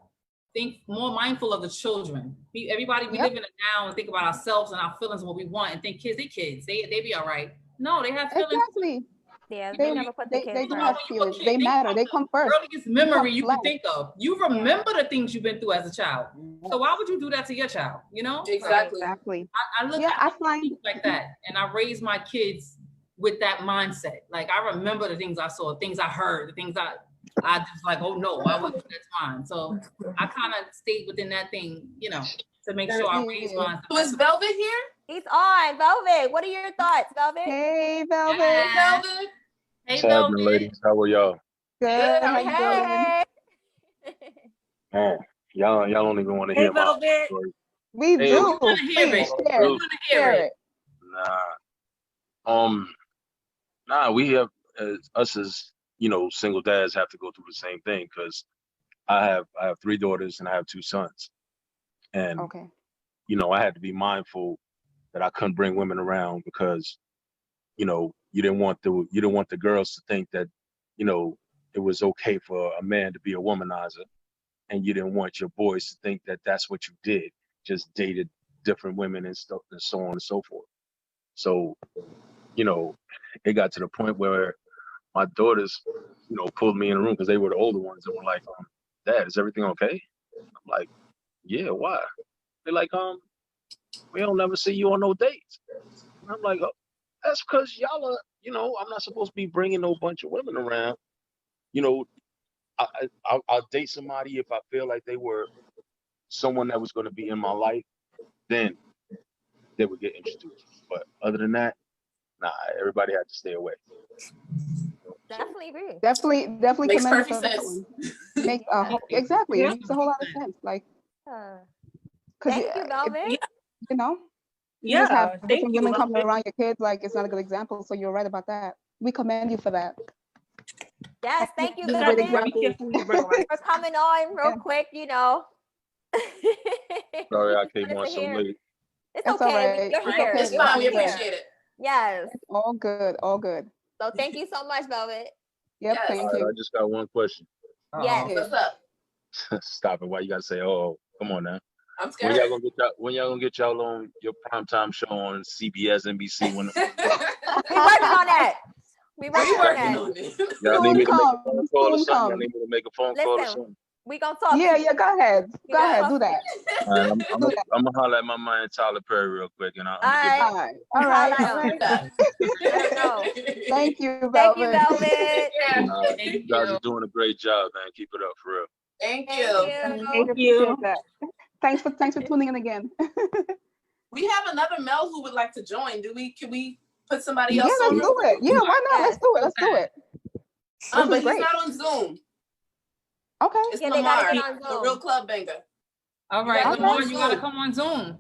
mindful of the children. Everybody, we live in it now and think about ourselves and our feelings and what we want and think kids, they be all right. No, they have feelings. Exactly. Yeah, They never put the kids do first. have feelings. They matter. They come first. Earliest memory you can last. think of. You remember the things you've been through as a child. So why would you do that to your child? You know? Exactly. Exactly. I look at things like that, and I raise my kids with that mindset. Like I remember the things I saw, things I heard, the things I just like, oh no, I wouldn't do that to mine. So I kind of stayed within that thing, you know, to make sure I raise mine. Was Velvet here? He's on. Velvet, what are your thoughts, Velvet? Hey, Velvet. Yeah. Velvet. Hey, What's happening, Velvet. ladies? How are y'all? Good. How you doing? Man, y'all don't even want to Hey, hear my Velvet. story. We Hey, do. we wanna hear Please it. share We it. want to hear it. Nah. We have us as single dads have to go through the same thing because I have 3 daughters and I have 2 sons, and Okay. I had to be mindful that I couldn't bring women around because you didn't want the girls to think that it was okay for a man to be a womanizer, and you didn't want your boys to think that that's what you did, just dated different women and stuff and so on and so forth. So it got to the point where my daughters pulled me in the room because they were the older ones and were like, Dad, is everything okay? I'm like, yeah, why? They're like, we don't never see you on no dates. And I'm like, oh, that's because y'all are, I'm not supposed to be bringing no bunch of women around. I'll date somebody if I feel like they were someone that was going to be in my life, then they would get introduced. But other than that, nah, everybody had to stay away. Definitely agree. Definitely Makes commend you perfect for that sense. one. Exactly. Yeah. It makes a whole lot of sense. Like, Thank you, Velvet. you know, you Yeah, just have thank different you, women coming Velvet. around your kids. Like, it's not a good example. So you're right about that. We commend you for that. Yes, thank you, This is a Velvet, great example. Be careful who you bring around. for coming on real Yeah. quick, Sorry, I came Wanted on to so hear. late. It's That's okay. all right. You're here. It's Yeah. fine. We You're here. appreciate it. Yes. All good. All good. So thank you so much, Velvet. Yep. Yes. Thank All right, you. I just got one question. Yes. What's up? Stop it. Why you gotta say, oh, come on now. I'm When scared. y'all gonna get y'all on your primetime show on CBS, NBC? When We're working on that. We're working on working that. on it. y'all need me to make a Soon phone call or come. something? Y'all need me to make a phone call or Listen, something? we gonna talk. Yeah. Go ahead. You Go gotta ahead. talk Do that. All right, I'm Do that. gonna holler at my man Tyler Perry real quick, and I'm All gonna get back. right. All right. Holla All at right. him. Let him know. Thank you, Thank you, Velvet. Velvet. Yeah. You guys are doing a great job, man. Keep it up for real. Thank Thank you. you. Thank you. Appreciate that. Thanks for tuning in again. We have another Mel who would like to join. Can we put somebody Yeah, else let's on? do it. Yeah, why not? Let's do it. Let's do it. But This is he's great. not on Zoom. Okay. It's Yeah, they Lamar, gotta get on the Zoom. real club banger. All right, gotta Lamar, come you on gotta Zoom. come on Zoom.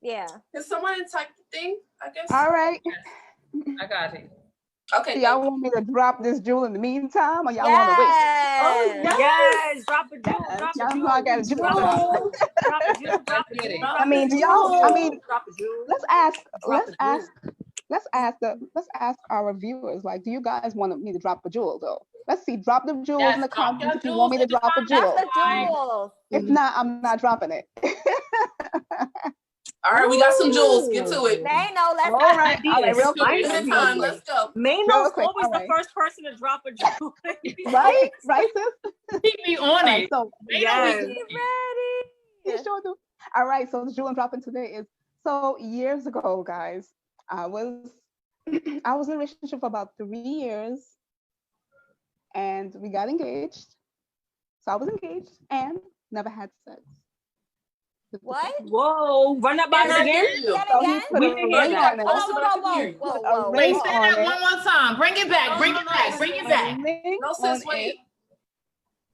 Yeah. Can someone type the thing? I guess. All right. I got it. Okay. So y'all want me to drop this jewel in the meantime, or y'all want to wait? Yes. yeah. Yes, drop a jewel, drop Y'all a know I got a jewel, jewel. drop a jewel, drop a Let's get jewel. it. I mean, do y'all? I mean, Drop a jewel. let's ask our viewers. Like, do you guys want me to drop a jewel though? Let's see. Drop the jewels Yes, in the drop comments your if you want me to jewels in the drop a That's jewel. the jewels. If not, I'm not dropping it. All All right, we got some jewels. Get to it. They know. Let's All right, real quick. Limited time. Let's go. Mano's quick, always all the right. first person to drop a jewel. Right, sis. Keep me on All right, it. so Yes. you sure do. All right, so the jewel I'm dropping today is so years ago, guys. I was in a relationship for about 3 years, and we got engaged. So I was engaged and never had sex. What? Whoa, run that by us again. That So he again? put We a didn't hear ring that. on it. Whoa. Wait, ring say on that it. one more time. Bring it back. Bring it back. Bring it back. Ring No, on sis, wait. it.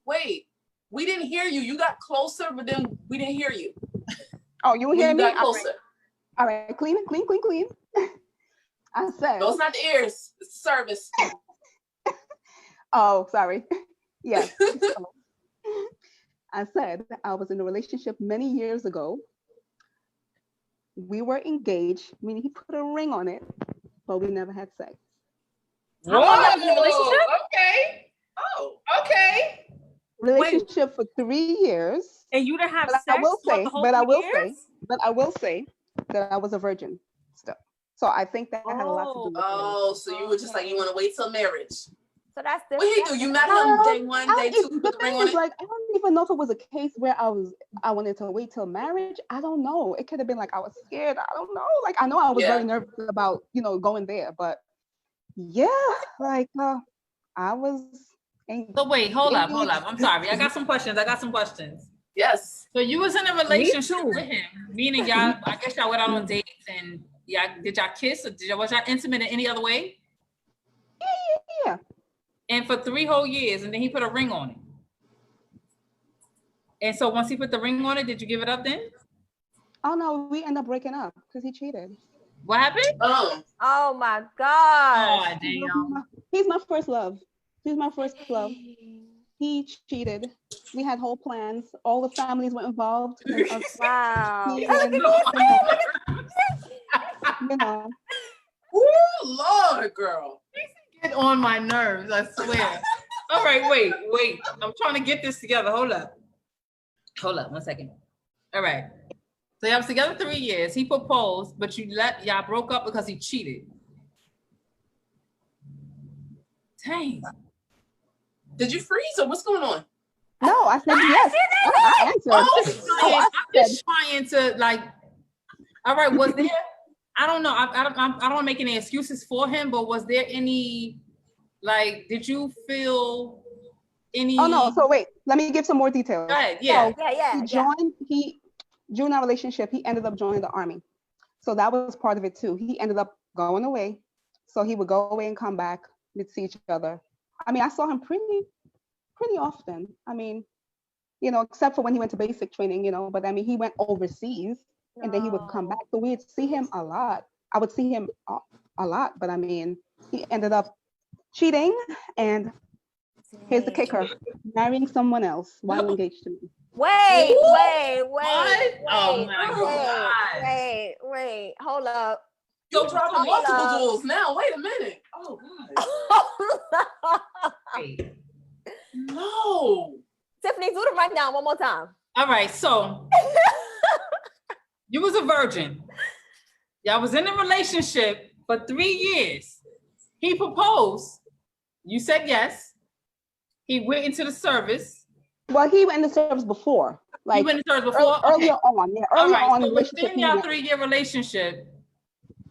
Wait. We didn't hear you. You got closer, but then we didn't hear you. Oh, you When hear you me? got closer. All right, clean. I said. No, it's not the ears. It's the service. Oh, sorry. Yes. I said I was in a relationship many years ago. We were engaged, meaning he put a ring on it, but we never had sex. How long have you been in a relationship? Okay. Oh. Okay. Relationship for 3 years. And you didn't have But sex I will throughout say, the whole but I 3 will years? say, but I will say that I was a virgin still. So I think that had a lot to do with it. Oh, so you were just like, you want to wait till marriage. So that's What he do? You met him day one, day two, The put the ring thing on is, it? like, I don't even know if it was a case where I wanted to wait till marriage. I don't know. It could have been like I was scared. I don't know. Like, I know I was Yeah. very nervous about, going there, but yeah, like I was. So wait, hold up. I'm sorry. I got some questions. Yes. So you was in a relationship too. with him, meaning y'all, I guess y'all went out on dates and did y'all kiss or was y'all intimate in any other way? Yeah. And for 3 whole years, and then he put a ring on it. And so once he put the ring on it, did you give it up then? Oh no, we ended up breaking up because he cheated. What happened? Oh my God. Oh, damn. He's my first love. He cheated. We had whole plans. All the families were involved. And us, Wow. Ooh, Lord, girl. Get on my nerves, I swear. All right, wait. I'm trying to get this together. Hold up 1 second. All right. So y'all was together 3 years. He proposed, but y'all broke up because he cheated. Dang. Did you freeze or what's going on? No, I said yes. I answered. I'm just trying to like. All right, was there? I don't know. I don't want to make any excuses for him, but was there any, like, did you feel any? Oh no. So wait, let me give some more details. Go ahead. Yeah. So during our relationship, he ended up joining the army. So that was part of it too. He ended up going away. So he would go away and come back. We'd see each other. I mean, I saw him pretty often. I mean, except for when he went to basic training, but I mean, he went overseas and then he would come back. So we'd see him a lot. I would see him a lot, but I mean, he ended up cheating, and here's the kicker: marrying someone else while engaged to me. Wait. Oh my God. Wait. Hold up. You're dropping multiple jewels now. Wait a minute. Oh, God. Wait. No. Tiffany, do the rundown one more time. All right, so you was a virgin. Y'all was in a relationship for 3 years. He proposed. You said yes. He went into the service. Well, he went into service before. Like, he went into service before? Earlier on. Yeah, earlier on in the So relationship. within your 3-year relationship,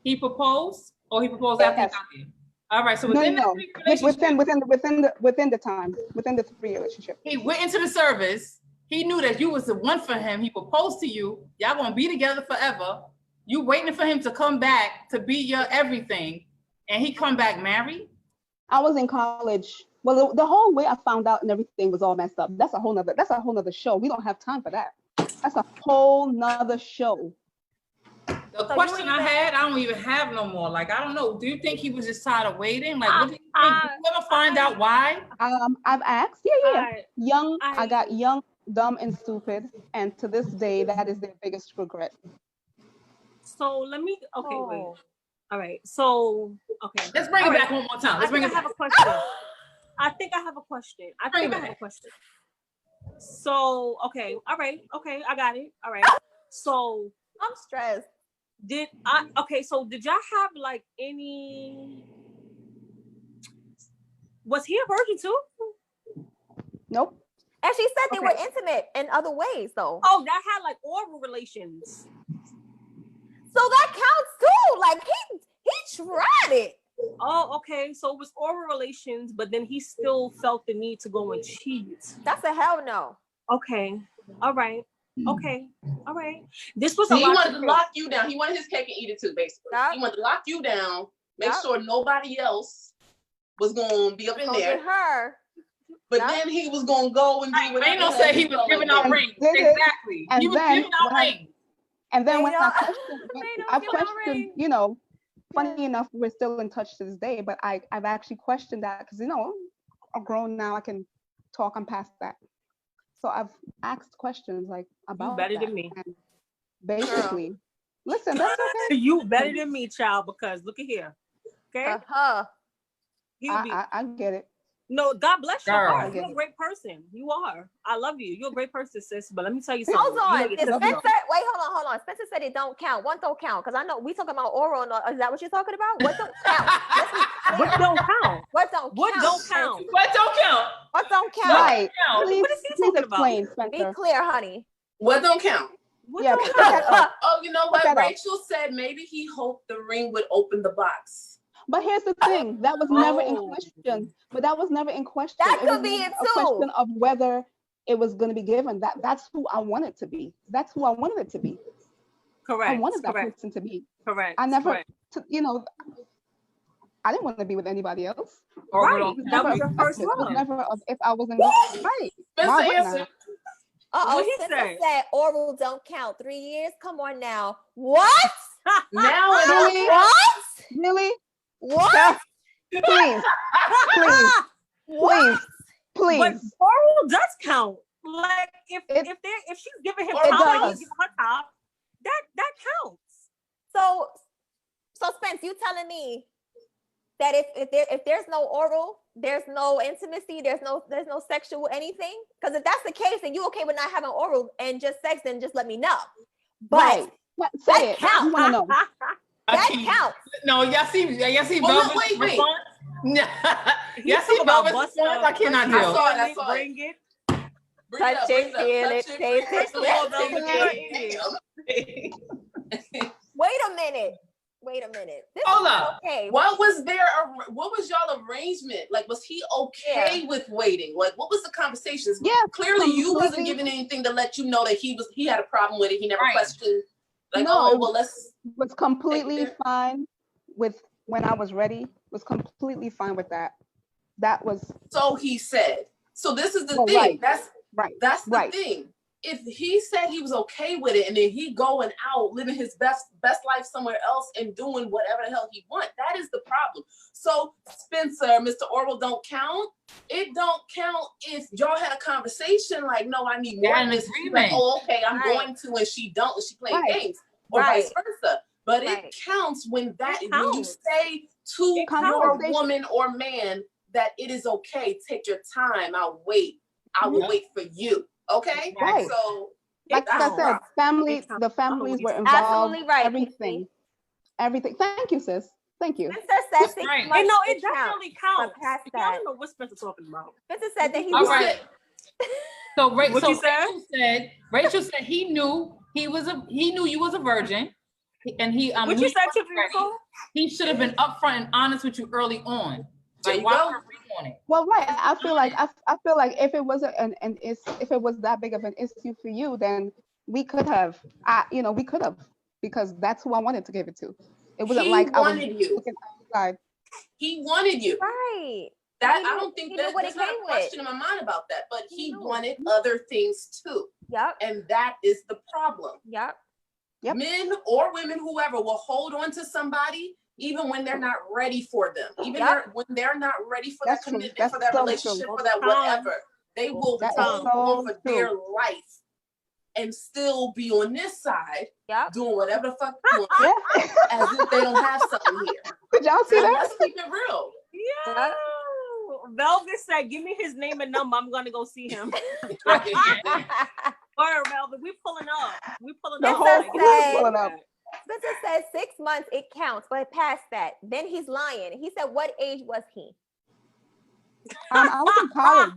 he proposed, or he proposed after he got there? All right, so within the 3-year relationship, within the 3-year relationship. he went into the service. He knew that you was the one for him. He proposed to you. Y'all gonna be together forever. You waiting for him to come back to be your everything, and he come back married? I was in college. Well, the whole way I found out and everything was all messed up. That's a whole nother show. We don't have time for that. That's a whole nother show. The question I had, I don't even have no more. Like, I don't know. Do you think he was just tired of waiting? Like, what do you think? Did you ever find out why? I've asked. Yeah. I got young, dumb, and stupid. And to this day, that is their biggest regret. So let me, wait. All right. So, okay. Let's bring it back one more time. I have a question. I think I have a question. So, okay. All right. Okay. I got it. All right. So I'm stressed. So did y'all have like any? Was he a virgin too? Nope. And she said they were Okay. intimate in other ways, though. Oh, that had like oral relations. So that counts too. Like he tried it. Oh, okay. So it was oral relations, but then he still felt the need to go and cheat. That's a hell no. Okay. All right. Okay. All right. This was So a he lot wanted to to lock you down. He wanted his cake and eat it too, basically. Yep. He wanted to lock you down, make Yep. sure nobody else was going to be up in Go there. get her. But Yep. then he was going to go and do whatever. Ain't no the say hell he was felt giving like out doing. rings. Did it. Exactly. And He was then giving out when I- rings. And then They when don't- I questioned, they don't I give out questioned, rings. you know, funny enough, we're still in touch to this day, but I've actually questioned that because, you know, I'm grown now, I can talk, I'm past that. So I've asked questions like about better that. than me. And basically, listen, that's okay. You better than me, child, because look at here. Okay? Uh-huh. He'll be I get it. no, God bless your Girl. heart. You're a great person. You are. I love you. You're a great person, sis. But let me tell you Hold something. You on. know Did your Spencer, sister. wait, hold on. Spencer said it don't count. What don't count? Because I know we talking about oral. And is that what you're talking about? What don't count? Let's be clear. What don't count? What don't What count? don't count? What don't count? What don't count? Right. Count. Please, What is he please talking about? explain, Be Spencer. clear, honey. What don't count? What Yeah, don't put count? that up. Oh, you know Put what? that up. Rachel said maybe he hoped the ring would open the box. But here's the thing, that was never in Oh. question. But that was never in question. That It was could be never it a too. question of whether it was going to be given. That's who I wanted to be. That's who I wanted it to be. Correct. I wanted that Correct. person to be. Correct. I never, Correct. you know, I didn't want to be with anybody else. Or Right. don't It was That never was your first it was love. never of if I wasn't going right. Spencer Why wouldn't answered. I? Uh-oh, What he Spencer say? said oral don't count. 3 years? Come on now. What? Now it Really? What? Really? What? Please, please, please, But please. oral does count. Like if It- if she's giving him It top and does. he's giving her top, that counts. So Spence, you telling me that if there's no oral, there's no intimacy, there's no sexual anything? Because if that's the case, then you okay with not having oral and just sex, then just let me know. But Right. Say it. counts. You want to know. that can't. counts. No, y'all see Well, Velvet's wait. response? He Y'all see talk about Velvet's bust response? I cannot I deal. saw it, I saw it. Bring it. Bring it up, Touch bring it, it up, feel touch it, it, taste bring it. First of all, Yes, Velvet, yes. you're an idiot. Wait a minute. This Hold is up. okay. What was y'all arrangement? Like, was he okay with waiting? Like, what was the conversations? Yeah, Clearly you wasn't completely. giving anything to let you know that he had a problem with it. He never Right. questioned. Like, No, oh, it well, let's. Was completely there. fine with when I was ready. Was completely fine with that. That was So he said. So this is the Well, thing. right. right. That's the Right. thing. If he said he was okay with it and then he going out living his best life somewhere else and doing whatever the hell he want, that is the problem. So Spencer, Mr. Orwell don't count. It don't count if y'all had a conversation like, no, I need more. Yeah, an of this. She's agreement. like, oh, okay, I'm Right. going to, and she don't, and she playing Right. games, or Right. vice versa. But Right. it counts when It you counts. say to It your counts. woman or man that it is okay. Take your time. I'll wait. I will wait for you. Okay. Right. So Like that's I the said, problem. families. counts. The families were involved. Absolutely right, Everything. Casey. Everything. Thank you, sis. Thank you. Spencer said That's 6 right. months. And no, it counts. definitely counts. But past If y'all that. don't know what Spencer's talking about. Spencer said that he All was right. So, What you said? Rachel said he knew you was a virgin, and he What you said, Tiffany Nicole? he should have been upfront and honest with you early on. There Like, you why go. would we want it? Well, right. I feel like if it was if it was that big of an issue for you, then we could have, because that's who I wanted to give it to. It wasn't He like I was wanted you. looking outside. He wanted you. right. That He knew- I don't think he knew that what there's it not a came with. question in my mind about that. But He he knew. wanted other things too, Yep. and that is the problem. Yep. Yep. Men or women, whoever, will hold on to somebody even when they're not ready for them. Even Yep. when they're not ready for That's that true. commitment, That's for that so relationship, true. for that whatever. They will That is hold on so for dear life and still be on this side Yep. doing whatever the fuck they want, Yeah. as if they don't have something here. Did y'all see So that? let's keep it real. Yeah. Velvet said, give me his name and number. I'm gonna go see him. Word, Melvin, we pulling up. We pulling The up. whole Like, crew is pulling up. Spencer says 6 months, it counts, but past that, then he's lying. He said, what age was he? I was in college.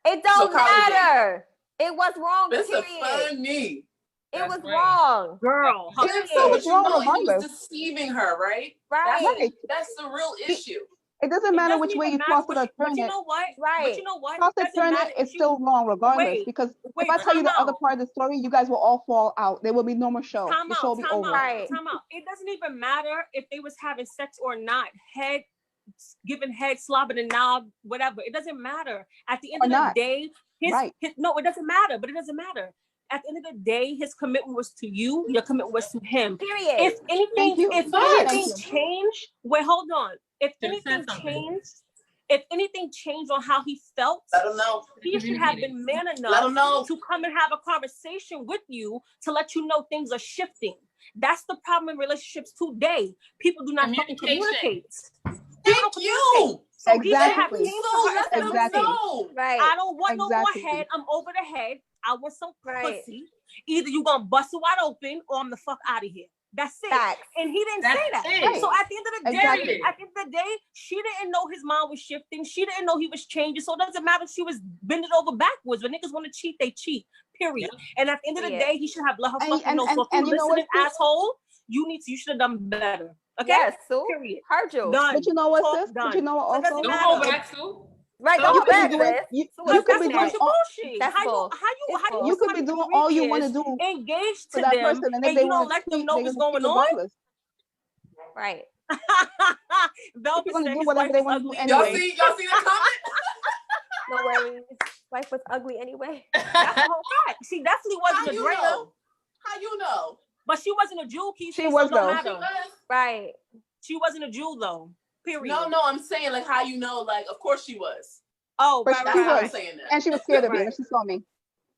It don't So college matter. It was wrong, That's period. funny. It That's was right. wrong. Girl. Yeah, Period. so, but It's you wrong know, he was regardless. deceiving her, right? Right. That's the real issue. It doesn't matter which way you toss it or But turn you it. know what? Right. But you know what? Toss It it, doesn't turn matter it, if it's you- still wrong regardless. Wait, Because wait, if I tell you time the other out. part of the story, you guys will all fall out. There will be no more show. Time The show will be over. Right. Time out. It doesn't even matter if they was having sex or not. Head, giving head, slobbing and knob, whatever. It doesn't matter. At the end Or of not. the day, Right. no, it doesn't matter. But it doesn't matter. At the end of the day, his commitment was to you. Your commitment was to him. Period. If anything, you. if Thank anything you. changed, wait, hold on. If Should've said anything something. changed, if anything changed on how he felt, Let him know. he should have been man Let enough him know. to come and have a conversation with you to let you know things are shifting. That's the problem in relationships today. People do not fucking Communication. communicate. Thank you. So he should have Exactly. came to So her let and them said, Exactly. know. Right. I don't want Exactly. no more head. I'm over the head. I want some Right. pussy. Either you gonna bust it wide open or I'm the fuck out of here. That's it. Facts. And he didn't That's say that. it. So at the end of the day, Exactly. at the end of the day, she didn't know his mind was shifting. She didn't know he was changing. So it doesn't matter if she was bending over backwards. When niggas want to cheat, they cheat. Period. And at the end of the Yeah. day, he should have let her And- fucking and- know. So if and you you know what, listening, sis? asshole, you should have done better. Okay? Yes, Sue. Period. Heard you. Done. But you know what, Talk sis? done. But you know what So it doesn't also? Don't matter. hold back, Sue. Right, So don't You hold could be back, doing sis. you, So you that's could be bullshit. doing all, bullshit. That's How you bull. how you It's how bull. you you could be doing all you want to do engaged for to that them person, and if and they you don't want let to them cheat, know they're what's gonna cheat going on? regardless. Right. Velvet They're gonna said do his whatever wife they is want to do ugly anyway. anyway. Y'all see the comment? No worries. Wife was ugly anyway. That's the whole fact. She definitely How wasn't a you Drea, know? How you know? but she wasn't a Jew. She So was, it don't though. She matter. was. Right. She wasn't a Jew though. Period. No, I'm saying like how you know, like of course she was. Oh, But right, That's she how I'm was. saying that. And she was scared of me Right. when she saw me.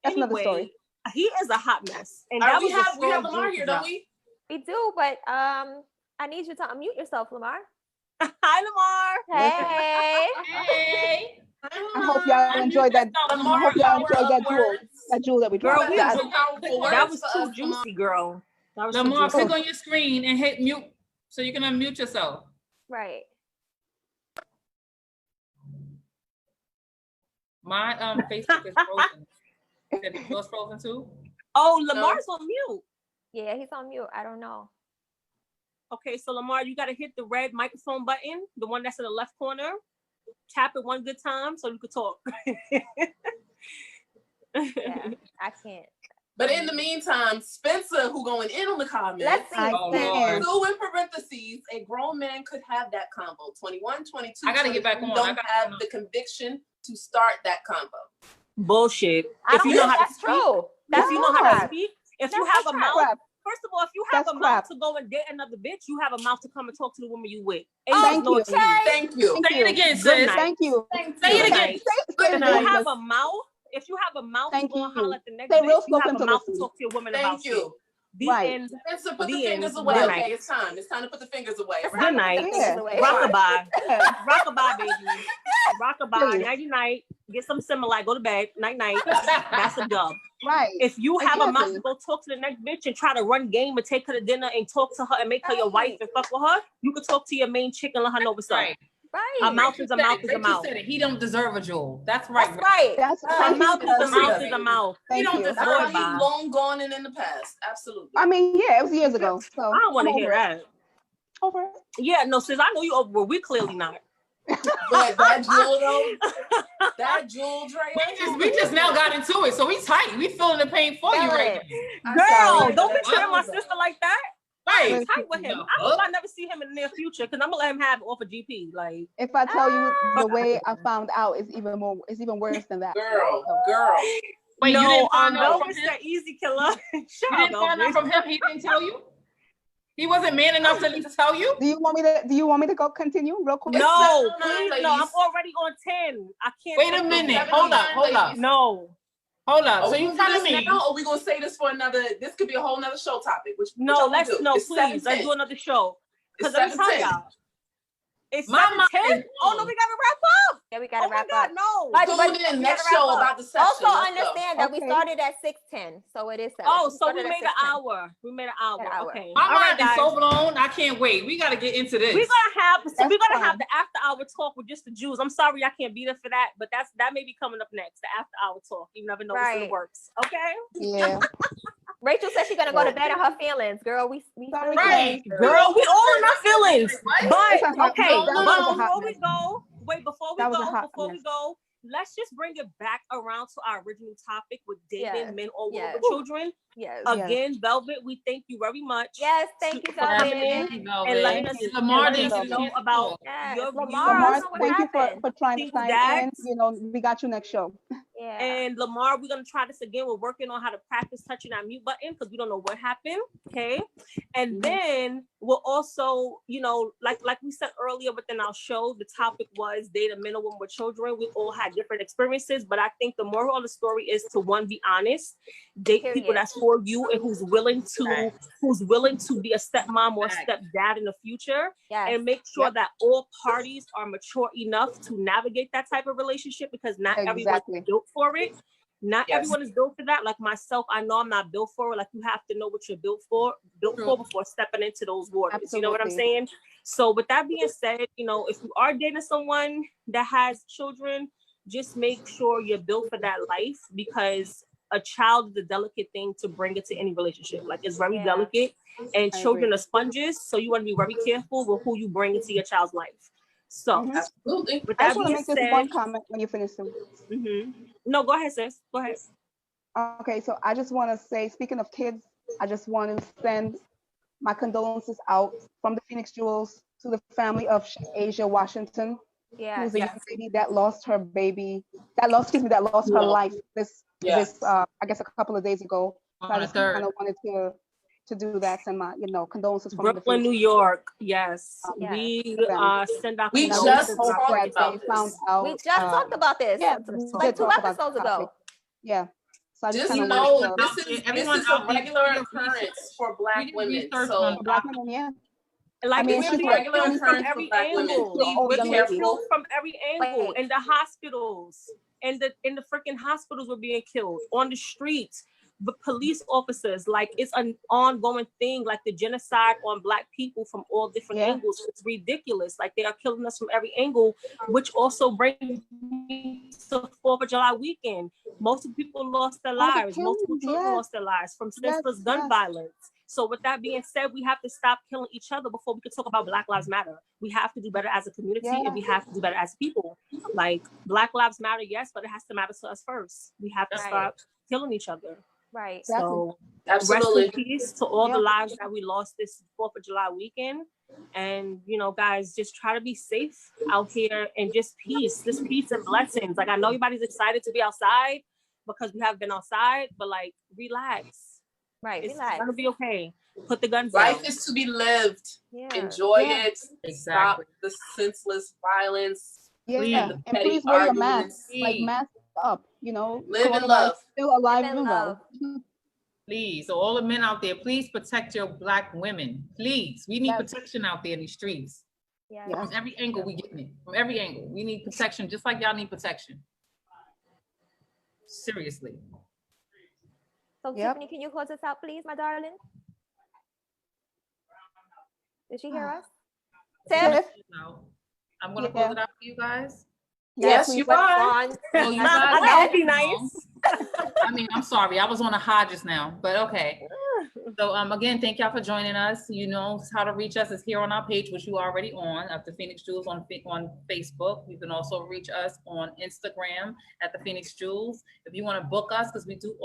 That's another story. He is a hot mess, and All right, that we was have a Lamar here, don't we? We do, but I need you to unmute yourself, Lamar. Hi, Lamar. Hey. Hey. I hope y'all enjoyed that. I Lamar, hope y'all power enjoyed that of jewel. words. That jewel that we Girl, dropped. we That- Some powerful words That was for too us, Lamar. juicy, girl. That was Lamar, too juicy. click on your screen and hit mute so you can unmute yourself. Right. My Facebook is frozen. Is yours frozen too? Oh, Lamar's on mute. Yeah, he's on mute. I don't know. Okay, so Lamar, you gotta hit the red microphone button, the one that's in the left corner. Tap it one good time so you could talk. Yeah, I can't. But in the meantime, Spencer, who going in on the comments, Let's see. I Oh, Spencer. Lord. two in parentheses, a grown man could have that combo. 21, 22, I gotta get back 23 on. I don't gotta have get on. the conviction to start that combo. Bullshit. I If don't you know think how to that's speak, true. That's if you know how to crap. speak, if you That's have a crap. mouth, Crap. first of all, if you have That's a crap. mouth to go and date another bitch, you have a mouth to come and talk to the woman you with. Oh, Thank no you. excuse. Thank you. Thank Say you. it again, Good sis. night. Thank you. Say it Good again. night. Say If real you have slow. a mouth, if you have a mouth Thank to go and holler you. at the next Say bitch, real you slow have for him a to mouth to listen. talk to your woman about Thank shit. you. The Right. end. Spencer, put the The fingers end. away. Good Okay, night. it's time. It's time to put the fingers away. It's Right? Good night. Fingers away. Rockabye. Yeah. Rockabye, baby. Rockabye. Please. Nighty night. Get some Similac. Go to bed. Night night. That's a dub. Right. If you have a mouth Exactly. to go talk to the next bitch and try to run game and take her to dinner and talk to her and make her your wife and fuck with her, you could talk to your main chick and let her know what's up. Right. Right. A mouth is a mouth is a Rachel mouth. said it. He don't deserve a jewel. That's right. That's right. That's A thank you, mouth is a sis. mouth is a mouth. Thank don't you. deserve That's Boy, why he's bye. long gone and in the past. Absolutely. I mean, yeah, it was years ago. So I don't want to I'm hear over it. that. Over it. Yeah, no, sis, I know you over. We clearly not. But that jewel though, that jewel, Drea. We just now got into it, so we tight. We feeling the pain for you Feel right it. now. Girl, sorry. don't be treating my What? sister like that. Right. I'm tight with him. I hope I never see him in the near future because I'm gonna let him have it off of GP. Like, If I tell you the way I found out is even more, it's even worse than that. Girl, So, girl. Wait, no, you didn't find out Velvet from him? said easy killer. Shut You up, didn't find out Velvet. from him? He didn't tell you? He wasn't man enough to at least tell you? do you want me to go continue real quick? No, It's 7:09, please, no. I'm ladies. already on 10. I can't. Wait a take minute. this. Hold up. No, Hold up. Are So we you gonna do telling this me? now, or are we gonna say this for another? This could be a whole nother show topic. Which no. y'all wanna Let's do? no, It's please. Let's 7:10. do another show. It's Because let me tell 7:10. y'all. It's My mind 7:10. is Oh no, blown. we gotta wrap up. Yeah, we gotta Oh my wrap God, up. no. But- Tune in we next gotta wrap show up. about deception. Also Let's go. understand that we Okay. started at 6:10, so it is 7. Oh, so started we at made an 6:10. hour. We made an hour. An hour. Okay. My All right, mind is guys. so blown. I can't wait. We got to get into this. We're gonna have fine. the after hour talk with just the Jews. I'm sorry I can't be there for that, but that may be coming up next. The after hour talk. You never know what's in the Right. works. Okay. Yeah. Rachel said she's gonna go to bed in her feelings, girl. We Sorry, Right. Girl, we all in our feelings. That's But a hot okay, mess. That but was a hot before we mess. go, wait, before we That was a hot go, mess. let's just bring it back around to our original topic with dating Yes, men or women yes. with children. yes. Again, Velvet, we thank you very much. Yes, thank you, for coming Velvet. in Thank you, and letting Velvet. us, And Lamar and letting didn't us get a know chance to about talk. Yes, your Lamar, views. I Lamar, don't know what thank you happened. for trying to Single sign in. dads. You know, we got you next show. Yeah. And Lamar, we're gonna try this again. We're working on how to practice touching that mute button because we don't know what happened. Okay. And then we'll also, like we said earlier within our show, the topic was date a men or women with children. We all had different experiences, but I think the moral of the story is to be honest, date people Period. that's for you and who's willing to be a stepmom or a Facts. stepdad in the future. Yes. And make sure Yep. that all parties are mature enough to navigate that type of relationship because not everyone's Exactly. built for it. Not Yes. everyone is built for that. Like myself, I know I'm not built for it. Like you have to know what you're built for True. before stepping into those waters. You know what I'm Absolutely. saying? So with that being said, if you are dating someone that has children, just make sure you're built for that life because a child is a delicate thing to bring into any relationship. Like it's very Yeah. delicate, and I children agree. are sponges. So you want to be very careful with who you bring into your child's life. So Mhm. Absolutely. with I that just want to being make this said, one comment when you finish. no, go ahead, sis. Go ahead. Okay, so I just want to say, speaking of kids, I just want to send my condolences out from the Phoenix Jewels to the family of Asia Washington, Yeah. who's a Yes. young lady that lost her baby, that lost her Yeah. life this Yes. I guess a couple of days ago. So I On the just kind third. of wanted to do that, send my condolences from the Brooklyn, Phoenix. New York. Yes. Yes. We Them. send our We And I condolences just really to our hope talked that about they found this. out. We just talked about this Yeah, we like did 2 talk about the episodes ago. topic. Yeah. So I just Just kind of know wanted to. this Everyone is out a there, regular do your occurrence research. for Black Do your women. research So on Black women, yeah. like I mean, we're she's being like regular killed from occurrence for every Black women. angle. Please Oh, We're young being lady. killed from every angle. Wait. In the hospitals, in the freaking hospitals, we're being killed on the streets. The police officers, like it's an ongoing thing, like the genocide on Black people from all different Yeah. angles. It's ridiculous. Like they are killing us from every angle, which also brings me to 4th of July weekend. Most of the people lost their the lives. Multiple killings, children yes. lost their lives from Yes, senseless gun yes. violence. So with that being said, we have to stop killing each other before we can talk about Black Lives Matter. We have to do better as a community Yeah. and we have to do better as people. Like Black Lives Matter, yes, but it has to matter to us first. We have to Right. stop killing each other. Right. Exactly. So absolutely. rest in peace to all Yeah. the lives that we lost this 4th of July weekend. And, guys, just try to be safe out here and just peace and blessings. Like, I know everybody's excited to be outside because we have been outside, but like, relax. Right. It's Relax. gonna be okay. Put the guns down. Life is to be lived. Yeah. Enjoy Yeah. it. Exactly. Stop the senseless violence. Yeah, the and petty please wear your mask. arguments. Like Please. mask up. Live and Coronavirus love. is still alive Live and and well. Please. So all the men out there, please protect your Black women. Please. We need Yes. protection out there in these streets. Yeah. Yes. From every angle we getting it. From every angle. We need protection just like y'all need protection. Seriously. So Yep. Tiffany, can you close us out, please, my darling? Did she hear us? Tiff? Tiff? No. I'm gonna Yeah. close it out for you guys. Yes, please. you What's are. on? Oh, you That guys. would be nice. I mean, I'm sorry. I was on a high just now, but okay. So again, thank y'all for joining us. You know how to reach us is here on our page, which you are already on, at the Phoenix Jewels on Facebook. You can also reach us on Instagram at the Phoenix Jewels. If you want to book us, because we do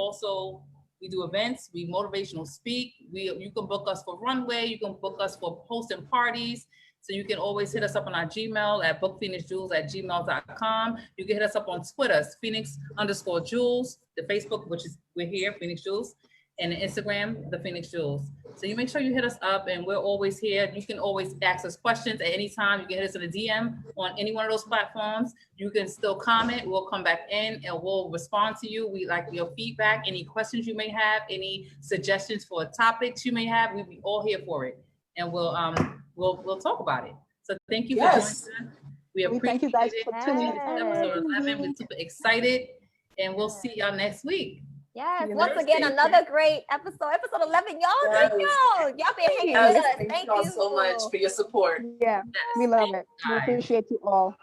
events, we motivational speak. You can book us for runway, you can book us for hosting parties. So you can always hit us up on our Gmail at bookphoenixjewels@gmail.com. You can hit us up on Twitter, Phoenix_Jewels, the Facebook, which is we're here, Phoenix Jewels, and the Instagram, the Phoenix Jewels. So you make sure you hit us up, and we're always here. You can always ask us questions at any time. You can hit us in a DM on any one of those platforms. You can still comment. We'll come back in and we'll respond to you. We like your feedback, any questions you may have, any suggestions for topics you may have. We'll be all here for it, and we'll talk about it. So thank you Yes. for joining us. We We appreciate thank you guys it. for tuning in. Episode 11. We're super excited, and we'll see y'all next week. Yes, You once know, again, thank another great episode. Episode 11, y'all. Thank Yes. y'all. Y'all been hanging Yes, with us. Thank Thank you all you so much for your support. Yeah, Yes. we love it. We guys. appreciate you all.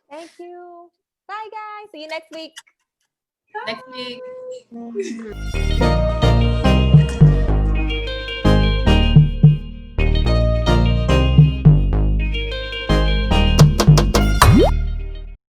Thank you. Bye, guys. See you next week. Next week. Mhm.